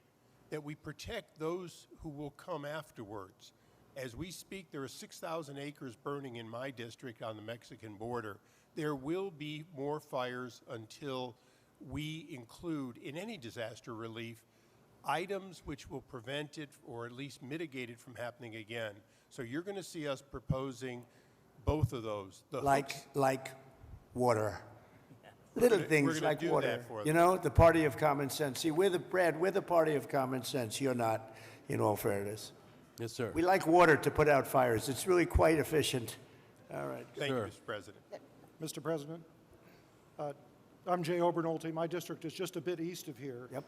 that we protect those who will come afterwards. As we speak, there are 6,000 acres burning in my district on the Mexican border. There will be more fires until we include in any disaster relief items which will prevent it or at least mitigate it from happening again. So you're going to see us proposing both of those. The hooks- Like water. Little we're things gonna like do water. that for You them. know, the party of common sense. See, we're the party of common sense. You're not, in all fairness. Yes, sir. We like water to put out fires. It's really quite efficient. All right. Thank you, Sure. Mr. President. Mr. President, I'm Jay Obernolte. My district is just a bit east of here. Yep.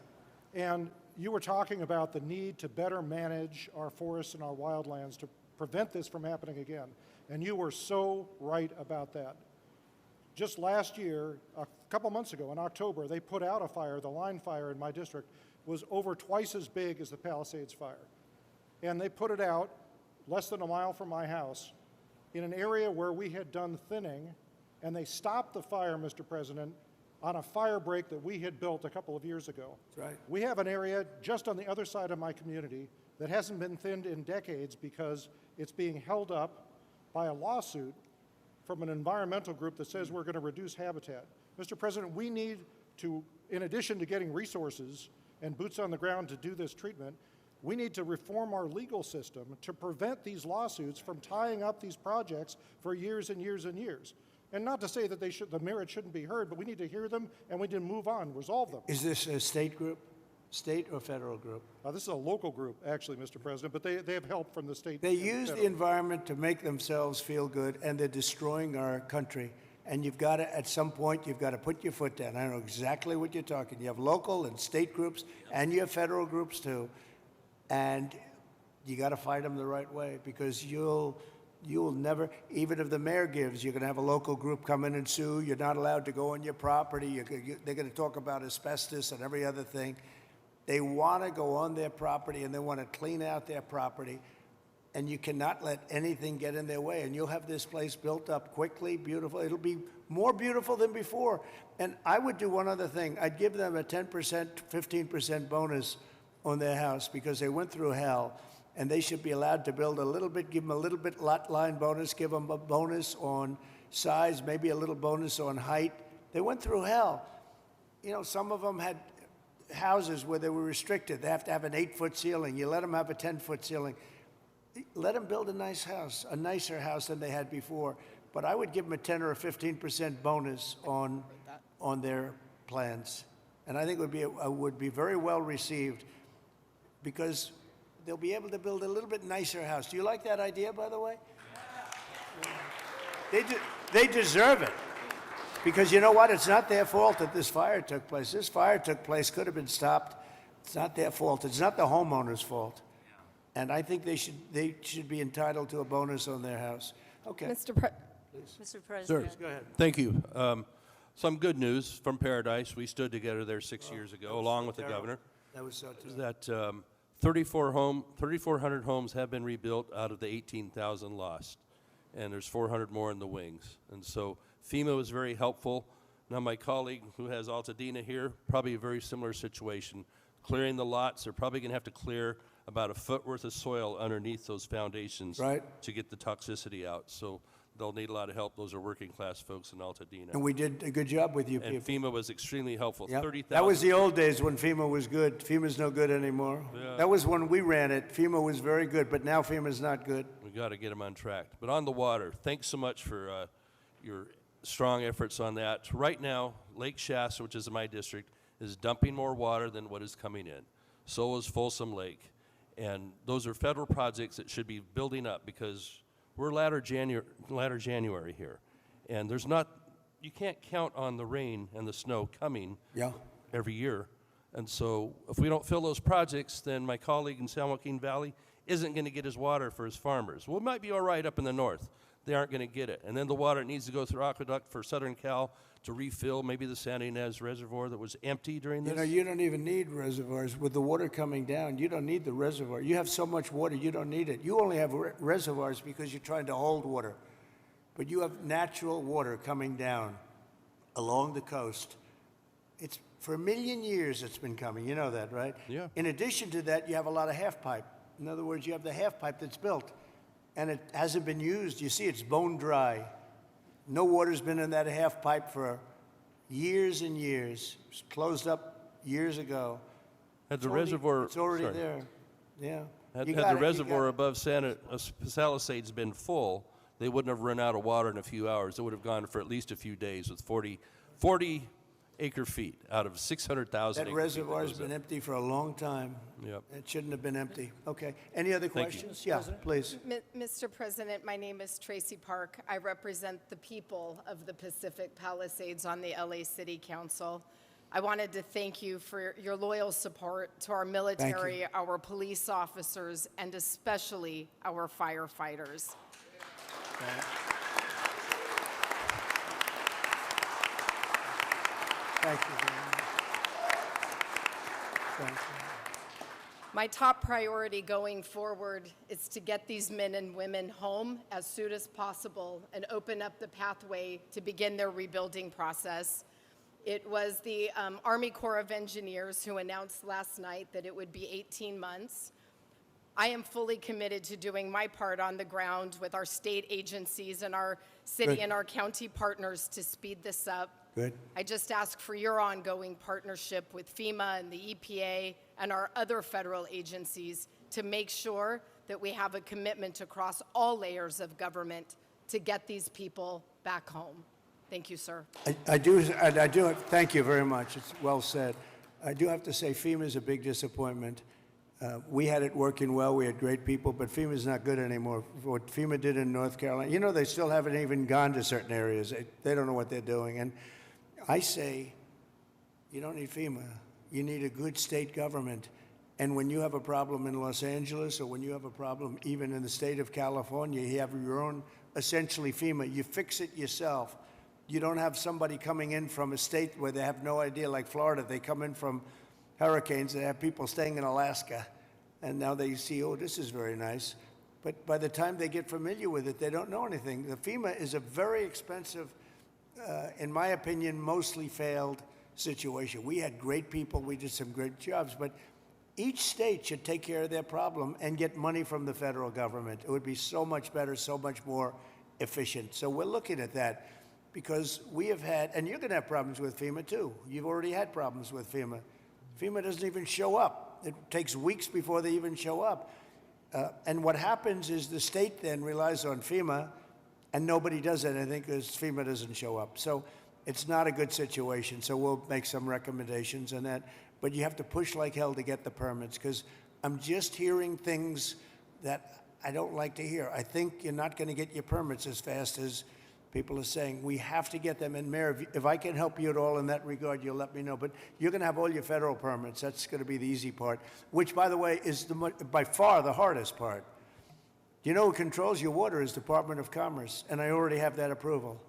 And you were talking about the need to better manage our forests and our wildlands to prevent this from happening again. And you were so right about that. Just last year, a couple months ago in October, they put out a fire. The line fire in my district was over twice as big as the Palisades fire. And they put it out less than a mile from my house in an area where we had done thinning, and they stopped the fire, Mr. President, on a fire break that we had built a couple of years ago. That's right. We have an area just on the other side of my community that hasn't been thinned in decades because it's being held up by a lawsuit from an environmental group that says we're going to reduce habitat. Mr. President, we need to, in addition to getting resources and boots on the ground to do this treatment, we need to reform our legal system to prevent these lawsuits from tying up these projects for years and years and years. And not to say that the merit shouldn't be heard, but we need to hear them and we need to move on, resolve them. Is this a state group? State or federal group? This is a local group, actually, Mr. President, but they have help from the state. They and use the federal. environment to make themselves feel good, and they're destroying our country. And you've got to, at some point, you've got to put your foot down. I know exactly what you're talking. You have local and state groups, and you have federal groups too. And you got to fight them the right way, because you'll never, even if the mayor gives, you're going to have a local group come in and sue. You're not allowed to go on your property. They're going to talk about asbestos and every other thing. They want to go on their property, and they want to clean out their property. And you cannot let anything get in their way. And you'll have this place built up quickly, beautiful. It'll be more beautiful than before. And I would do one other thing. I'd give them a 10%, 15% bonus on their house, because they went through hell. And they should be allowed to build a little bit, give them a little bit lot line bonus, give them a bonus on size, maybe a little bonus on height. They went through hell. You know, some of them had houses where they were restricted. They have to have an 8-foot ceiling. You let them have a 10-foot ceiling. Let them build a nice house, a nicer house than they had before. But I would give them a 10 or a 15% bonus on their plans. And I think it would be very well received, because they'll be able to build a little bit nicer house. Do you like that idea, by the way? They deserve it. Because you know what? It's not their fault that this fire took place. This fire took place, could have been stopped. It's not their fault. It's not the homeowner's fault. And I think they should be entitled to a bonus on their house. Okay. Mr. Sir, President. Go ahead. thank you. Some good news from Paradise. We stood together there 6 years ago, along with the governor. That was so terrible. That 3,400 homes have been rebuilt out of the 18,000 lost, and there's 400 more in the wings. And so FEMA was very helpful. Now my colleague who has Altadena here, probably a very similar situation. Clearing the lots, they're probably going to have to clear about a foot worth of soil underneath those foundations, Right. to get the toxicity out. So they'll need a lot of help. Those are working class folks in Altadena. And we did a good job with you And people. FEMA was extremely helpful. Yep. 30,000. That was the old days when FEMA was good. FEMA's no good anymore. Yeah. That was when we ran it. FEMA was very good, but now FEMA's not good. We got to get them on track. But on the water, thanks so much for your strong efforts on that. Right now, Lake Shasta, which is in my district, is dumping more water than what is coming in. So is Folsom Lake. And those are federal projects that should be building up, because we're latter January here. And you can't count on the rain and the snow coming Yeah. every year. And so if we don't fill those projects, then my colleague in San Joaquin Valley isn't going to get his water for his farmers. Well, it might be all right up in the north. They aren't going to get it. And then the water needs to go through aqueduct for Southern Cal to refill maybe the Santa Ynez Reservoir that was empty during this. You know, you don't even need reservoirs. With the water coming down, you don't need the reservoir. You have so much water, you don't need it. You only have reservoirs because you're trying to hold water. But you have natural water coming down along the coast. It's for 1 million years it's been coming. You know that, right? Yeah. In addition to that, you have a lot of half pipe. In other words, you have the half pipe that's built, and it hasn't been used. You see, it's bone dry. No water's been in that half pipe for years and years. It was closed up years ago. Had the It's already- reservoir. It's already sorry. there, yeah. Had, You had got the it, you reservoir got it. above Palisades been full, they wouldn't have run out of water in a few hours. It would have gone for at least a few days with 40 acre feet out of 600,000 That acre feet reservoir's goes been up. empty for a long time. Yep. It shouldn't have been empty. Okay. Any other Thank you. questions? Yeah, please. Mr. President, my name is Tracy Park. I represent the people of the Pacific Palisades on the LA City Council. I wanted to thank you for your loyal support to our military, our police officers, and especially our firefighters. Thank you very much. Thank you. My top priority going forward is to get these men and women home as soon as possible and open up the pathway to begin their rebuilding process. It was the Army Corps of Engineers who announced last night that it would be 18 months. I am fully committed to doing my part on the ground with our state agencies and our city Good. and our county partners to speed this up. Good. I just ask for your ongoing partnership with FEMA and the EPA and our other federal agencies to make sure that we have a commitment across all layers of government to get these people back home. Thank you, sir. I do, thank you very much. It's well said. I do have to say FEMA is a big disappointment. We had it working well. We had great people, but FEMA's not good anymore. What FEMA did in North Carolina, you know, they still haven't even gone to certain areas. They don't know what they're doing. And I say, you don't need FEMA. You need a good state government. And when you have a problem in Los Angeles or when you have a problem even in the state of California, you have your own, essentially FEMA. You fix it yourself. You don't have somebody coming in from a state where they have no idea, like Florida. They come in from hurricanes. They have people staying in Alaska. And now they see, oh, this is very nice. But by the time they get familiar with it, they don't know anything. The FEMA is a very expensive, in my opinion, mostly failed situation. We had great people. We did some great jobs. But each state should take care of their problem and get money from the federal government. It would be so much better, so much more efficient. So we're looking at that because we have had, and you're going to have problems with FEMA too. You've already had problems with FEMA. FEMA doesn't even show up. It takes weeks before they even show up. And what happens is the state then relies on FEMA, and nobody does anything because FEMA doesn't show up. So it's not a good situation. So we'll make some recommendations on that. But you have to push like hell to get the permits because I'm just hearing things that I don't like to hear. I think you're not going to get your permits as fast as people are saying. We have to get them. And Mayor, if I can help you at all in that regard, you'll let me know. But you're going to have all your federal permits. That's going to be the easy part, which, by the way, is by far the hardest part. You know who controls your water is Department of Commerce, and I already have that approval.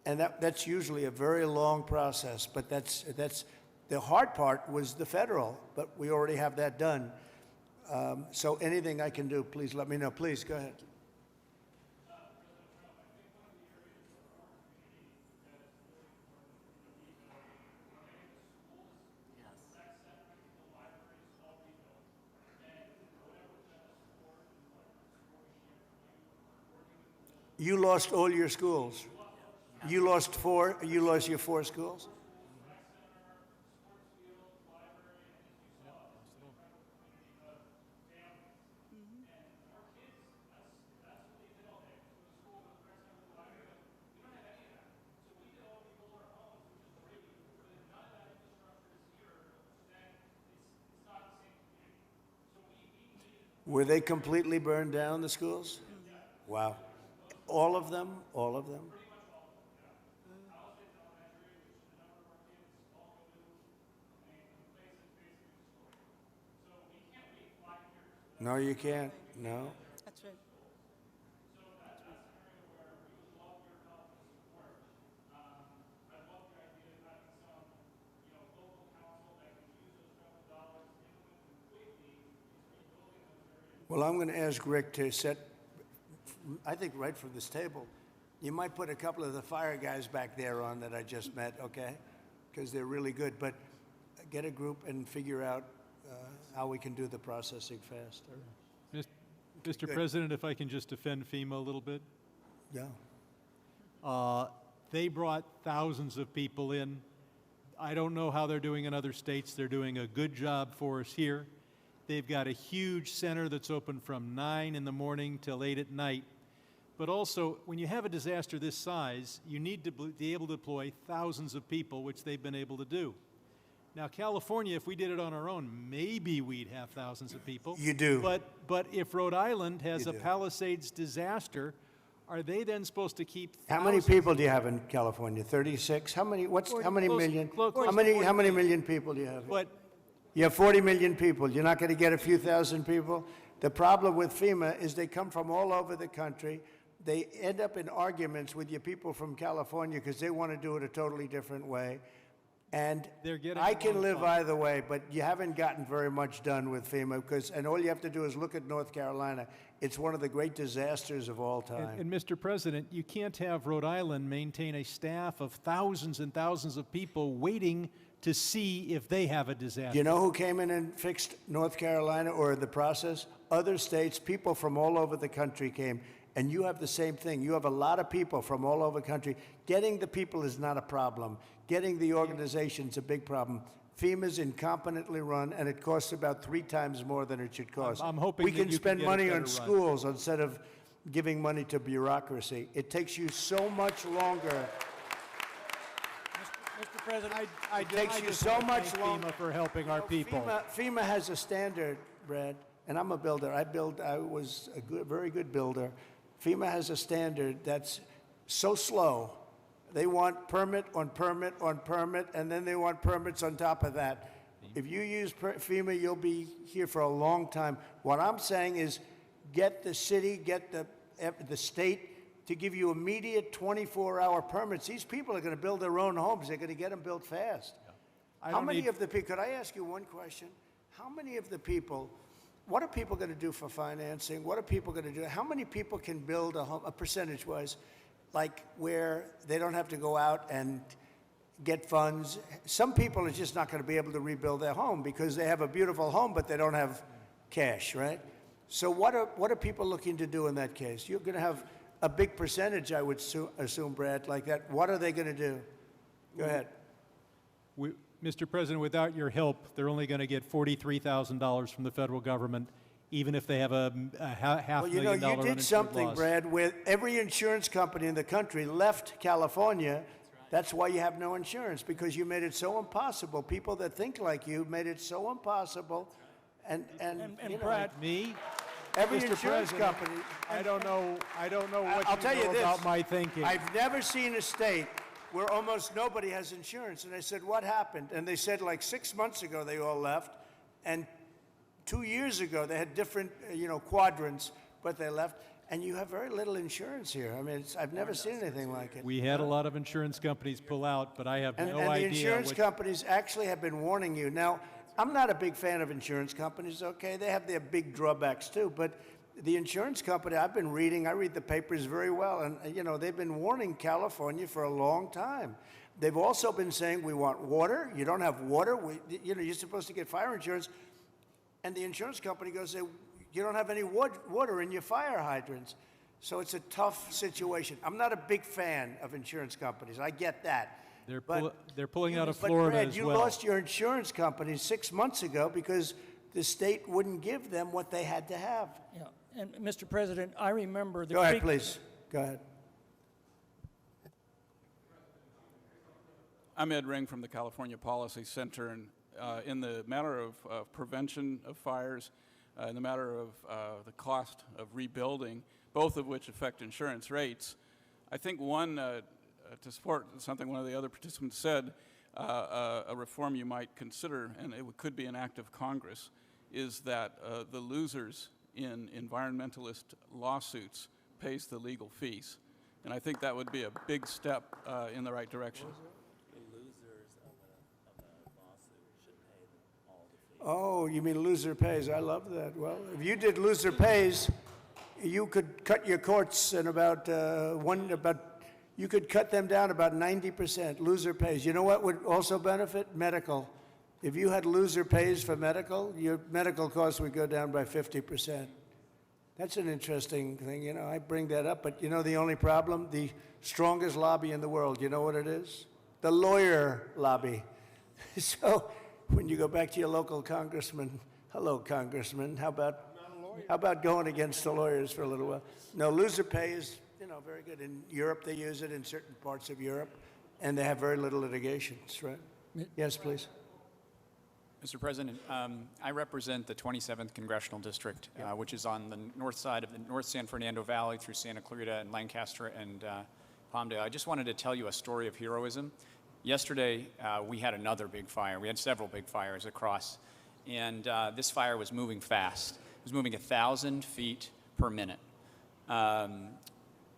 And that's usually a very long process, but that's the hard part was the federal, but we already have that done. So anything I can do, please let me know. Please, go ahead. You lost all your schools. You lost your 4 schools? Were they completely burned down, the schools? Wow. All of them? All of them? No, you can't. No. That's right. Well, I'm going to ask Rick to set, I think right from this table, you might put a couple of the fire guys back there on that I just met, okay? Because they're really good. But get a group and figure out how we can do the processing faster. Mr. President, if I can just defend FEMA a little bit. Yeah. They brought thousands of people in I don't know how they're doing in other states. They're doing a good job for us here. They've got a huge center that's open from 9 in the morning till 8 at night. But also, when you have a disaster this size, you need to be able to deploy thousands of people, which they've been able to do. Now, California, if we did it on our own, maybe we'd have thousands of people. You do. But if Rhode Island has You a do. Palisades disaster, are they then supposed to keep How many thousands- people do you have in California? 36? How many Close- million? close to How 40 many million people do you have? But You have 40 million people. You're not going to get a few thousand people? The problem with FEMA is they come from all over the country. They end up in arguments with your people from California because they want to do it a totally different way. And They're getting I can along live fine. either way, but you haven't gotten very much done with FEMA and all you have to do is look at North Carolina. It's one of the great disasters of all time. And Mr. President, you can't have Rhode Island maintain a staff of thousands and thousands of people waiting to see if they have a disaster. Do you know who came in and fixed North Carolina or the process? Other states, people from all over the country came. And you have the same thing. You have a lot of people from all over the country. Getting the people is not a problem. Getting the organization's a big problem. FEMA's incompetently run, and it costs about 3 times more than it should cost. I'm hoping we that can you can spend get it money better on run. schools instead of giving money to bureaucracy. It takes you so much longer. Mr. President, It takes you just so wanna much thank longer. FEMA for helping our people. FEMA has a standard, Brad, and I'm a builder. I was a very good builder. FEMA has a standard that's so slow. They want permit on permit on permit, and then they want permits on top of that. If you use FEMA, you'll be here for a long time. What I'm saying is get the city, get the state to give you immediate 24-hour permits. These people are going to build their own homes. They're going to get them built fast. How many of the people, could I ask you one question? How many of the people, what are people going to do for financing? What are people going to do? How many people can build a home, percentage-wise, like where they don't have to go out and get funds? Some people are just not going to be able to rebuild their home because they have a beautiful home, but they don't have cash, right? So what are people looking to do in that case? You're going to have a big percentage, I would assume, Brad, like that. What are they going to do? Go ahead. Mr. President, without your help, they're only going to get $43,000 from the federal government, even if they have a half Well, you million know, dollar you did uninsured something, loss. Brad, where every insurance company in the country left California. That's why you have no insurance, because you made it so impossible. People that think like you made it so impossible. And you know, Brad, me, every Mr. insurance President, company. I don't know what I'll you tell you know this. about my thinking. I've never seen a state where almost nobody has insurance. And I said, what happened? And they said like 6 months ago they all left. And 2 years ago they had different, quadrants, but they left. And you have very little insurance here. I mean, I've never seen anything like it. We had a lot of insurance companies pull out, but I have And no the idea. insurance companies actually have been warning you. Now, I'm not a big fan of insurance companies, okay? They have their big drawbacks too, but the insurance company, I read the papers very well, and they've been warning California for a long time. They've also been saying, we want water. You don't have water. You're supposed to get fire insurance. And the insurance company goes, you don't have any water in your fire hydrants. So it's a tough situation. I'm not a big fan of insurance companies. I get that. They're pulling out of But Florida Brad, as you well. lost your insurance company 6 months ago because the state wouldn't give them what they had to have. Yeah, and Mr. President, I remember the Go ahead, creek- please. Go ahead. I'm Ed Ring from the California Policy Center, and in the matter of prevention of fires, in the matter of the cost of rebuilding, both of which affect insurance rates, I think one, to support something one of the other participants said, a reform you might consider, and it could be an act of Congress, is that the losers in environmentalist lawsuits pays the legal fees. And I think that would be a big step in the right direction. Oh, you mean loser pays. I love that. Well, if you did loser pays, you could cut your courts in you could cut them down about 90%, loser pays. You know what would also benefit? Medical. If you had loser pays for medical, your medical costs would go down by 50%. That's an interesting thing. I bring that up, but the only problem? The strongest lobby in the world, you know what it is? The lawyer lobby. So when you go back to your local congressman, hello, congressman, how about going against the lawyers for a little while? No, loser pay is, very good. In Europe, they use it in certain parts of Europe, and they have very little litigations, right? Yes, please. Mr. President, I represent the 27th Congressional District, which is on the north side of the North San Fernando Valley through Santa Clarita and Lancaster and Palmdale. I just wanted to tell you a story of heroism. Yesterday, we had another big fire. We had several big fires across, and this fire was moving fast. It was moving 1,000 feet per minute.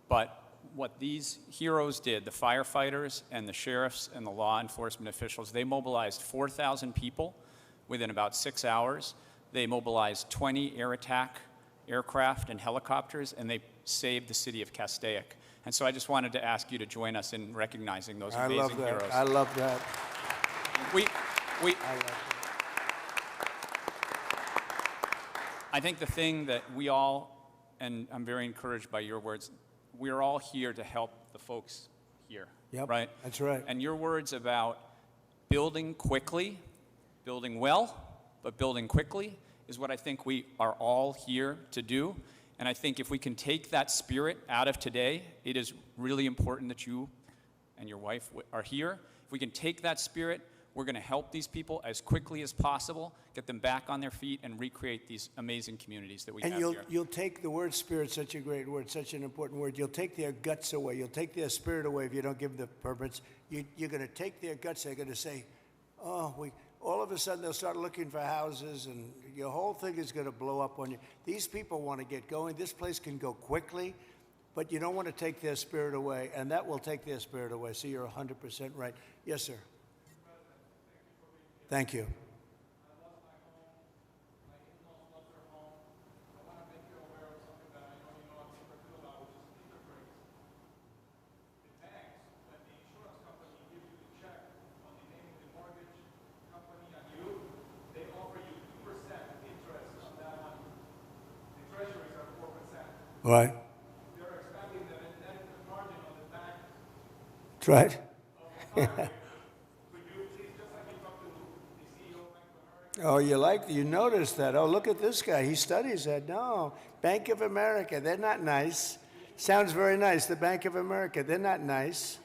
But what these heroes did, the firefighters and the sheriffs and the law enforcement officials, they mobilized 4,000 people within about 6 hours. They mobilized 20 air attack aircraft and helicopters, and they saved the city of Castaic. And so I just wanted to ask you to join us in recognizing those amazing heroes. I love that. I think the thing that we all, and I'm very encouraged by your words, we're all here to help the folks here, Yep, right? that's right. And your words about building quickly, building well, but building quickly is what I think we are all here to do. And I think if we can take that spirit out of today, it is really important that you and your wife are here. If we can take that spirit, we're going to help these people as quickly as possible, get them back on their feet, and recreate these amazing communities that we have here. And you'll take the word spirit, such a great word, such an important word. You'll take their guts away. You'll take their spirit away if you don't give them the permits. You're going to take their guts. They're going to say, all of a sudden they'll start looking for houses, and your whole thing is going to blow up on you. These people want to get going. This place can go quickly, but you don't want to take their spirit away, and that will take their spirit away. So you're 100% right. Yes, sir. Thank you. Right. They're expecting the net margin on the back. That's right. Could you please, just like you talked to the CEO of Bank of America? Oh, you noticed that. Oh, look at this guy. He studies that. No, Bank of America, they're not nice. Sounds very nice. The Bank of America, they're not nice.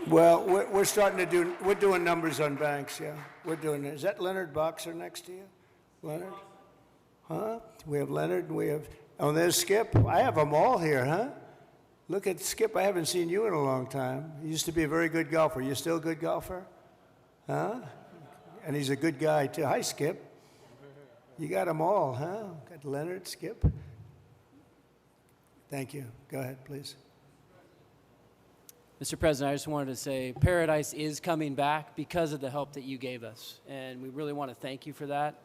Well, we're doing numbers on banks, yeah. We're doing it. Is that Leonard Boxer next to you? Leonard? Huh? We have Leonard and we have, there's Skip. I have them all here, huh? Look at Skip. I haven't seen you in a long time. You used to be a very good golfer. You still a good golfer? Huh? And he's a good guy, too. Hi, Skip. You got them all, huh? Got Leonard, Skip. Thank you. Go ahead, please. Mr. President, I just wanted to say Paradise is coming back because of the help that you gave us, and we really want to thank you for that.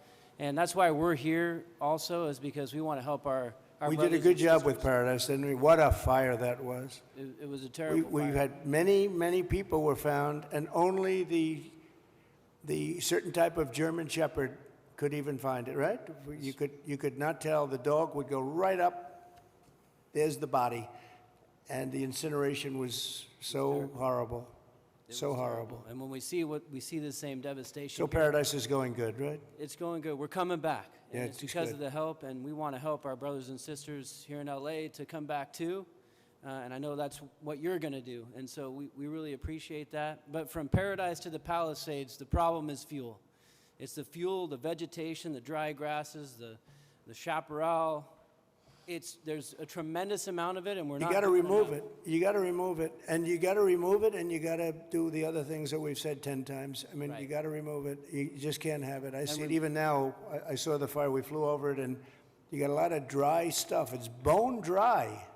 And that's why we're here also, is because we want to help our We brothers did a good and job sisters. with Paradise, didn't we? What a fire that was. It was a terrible We fire. had many people were found, and only the certain type of German Shepherd could even find it, right? You could not tell. The dog would go right up. There's the body. And the incineration was so horrible. So horrible. And when we see the same devastation. So Paradise is going good, right? It's going good. We're coming back. Yeah, And it's because good. of the help, and we want to help our brothers and sisters here in LA to come back too. And I know that's what you're going to do. And so we really appreciate that. But from Paradise to the Palisades, the problem is fuel. It's the fuel, the vegetation, the dry grasses, the chaparral. There's a tremendous amount of it, and we're not. You got to doing remove enough. it. You got to remove it, and you got to remove it, and you got to do the other things that we've said 10 times. I mean, you Right. got to remove it. You just can't have it. I see it we- even now. I saw the fire. We flew over it, and you got a lot of dry stuff. It's bone dry.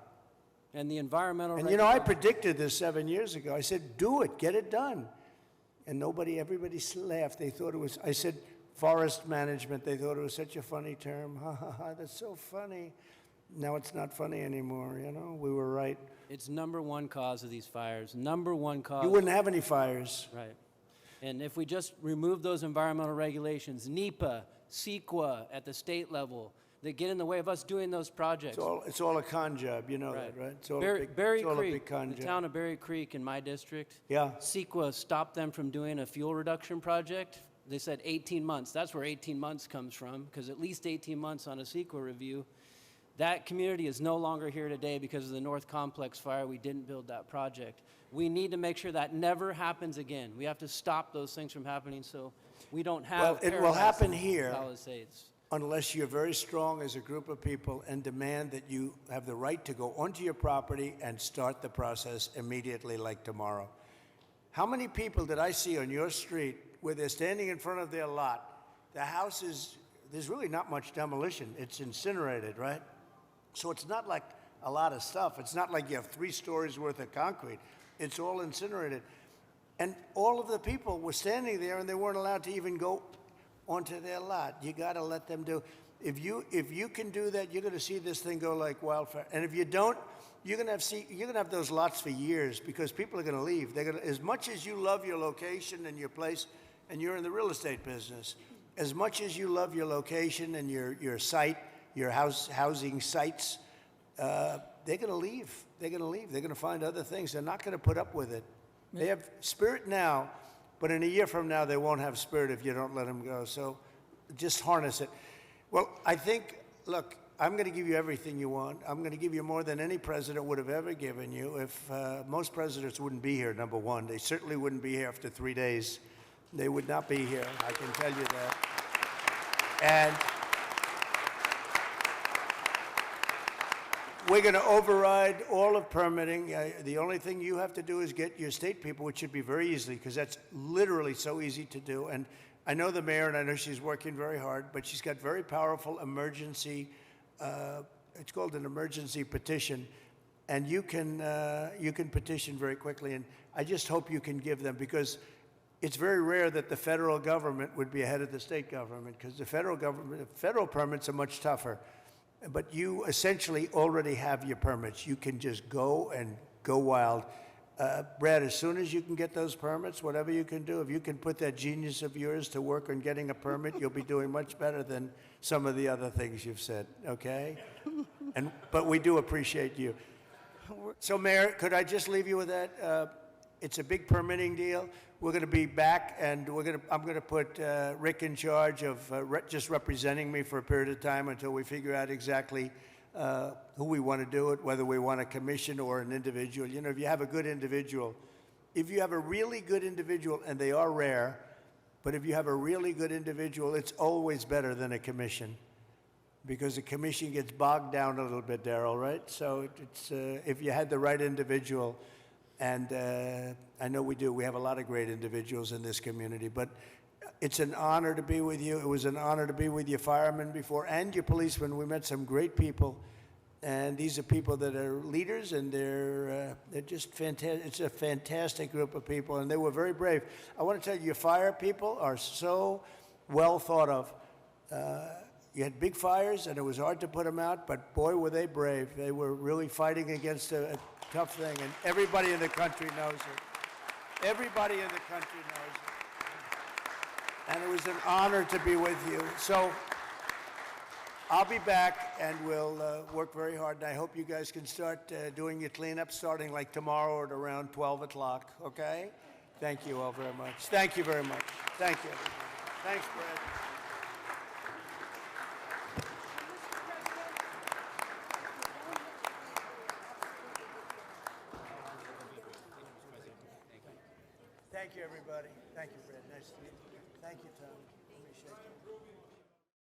And the environmental. And I predicted this 7 years ago. I said, "Do it, get it done," and everybody laughed. They thought it was. I said, "Forest management." They thought it was such a funny term. Ha ha ha! That's so funny. Now it's not funny anymore, We were right. It's number one cause of these fires. Number one cause. You wouldn't have any fires. Right. And if we just remove those environmental regulations, NEPA, CEQA at the state level, that get in the way of us doing those projects. It's all a con job, you know that, right? It's all a Berry it's all a Creek, big con the job. town of Berry Creek in my district. Yeah. CEQA stopped them from doing a fuel reduction project. They said 18 months. That's where 18 months comes from, because at least 18 months on a CEQA review. That community is no longer here today because of the North Complex fire. We didn't build that project. We need to make sure that never happens again. We have to stop those things from happening so we don't have Well, it will Paradise happen in here Palisades. unless you're very strong as a group of people and demand that you have the right to go onto your property and start the process immediately, like tomorrow. How many people did I see on your street where they're standing in front of their lot? The house is, there's really not much demolition. It's incinerated, right? So it's not like a lot of stuff. It's not like you have 3 stories worth of concrete. It's all incinerated. And all of the people were standing there and they weren't allowed to even go onto their lot. You got to let them do. If you can do that, you're going to see this thing go like wildfire. And if you don't, you're going to have those lots for years because people are going to leave. They're going to, as much as you love your location and your place, and you're in the real estate business, as much as you love your location and your site, your housing sites, they're going to leave. They're going to leave. They're going to find other things. They're not going to put up with it. They have spirit now, but in a year from now, they won't have spirit if you don't let them go. So just harness it. Well, I think, look, I'm going to give you everything you want. I'm going to give you more than any president would have ever given you. If most presidents wouldn't be here, number one. They certainly wouldn't be here after 3 days. They would not be here, I can tell you that. And we're going to override all of permitting. The only thing you have to do is get your state people, which should be very easy, because that's literally so easy to do. And I know the mayor, and I know she's working very hard, but she's got very powerful emergency, it's called an emergency petition, and you can petition very quickly. And I just hope you can give them, because it's very rare that the federal government would be ahead of the state government, because the federal permits are much tougher. But you essentially already have your permits. You can just go and go wild. Brad, as soon as you can get those permits, whatever you can do, if you can put that genius of yours to work on getting a permit, you'll be doing much better than some of the other things you've said, okay? But we do appreciate you. So, Mayor, could I just leave you with that? It's a big permitting deal. We're going to be back, and I'm going to put Rick in charge of just representing me for a period of time until we figure out exactly who we want to do it, whether we want a commission or an individual. You know, if you have a good individual, if you have a really good individual, and they are rare, but if you have a really good individual, it's always better than a commission, because a commission gets bogged down a little bit, Darrell, right? So it's if you had the right individual. And I know we do. We have a lot of great individuals in this community. But it's an honor to be with you. It was an honor to be with your firemen before and your policemen. We met some great people. And these are people that are leaders, and they're just fantastic. It's a fantastic group of people, and they were very brave. I want to tell you, your fire people are so well thought of. You had big fires, and it was hard to put them out, but boy, were they brave. They were really fighting against a tough thing, and everybody in the country knows it. Everybody in the country knows it. And it was an honor to be with you. So I'll be back, and we'll work very hard, and I hope you guys can start doing your cleanup starting like tomorrow at around 12 o'clock, okay? Thank you all very much. Thank you very much. Thank you. Thanks, Brad. Thank you, everybody. Thank you, Brad. Nice to meet you. Thank you, Tom.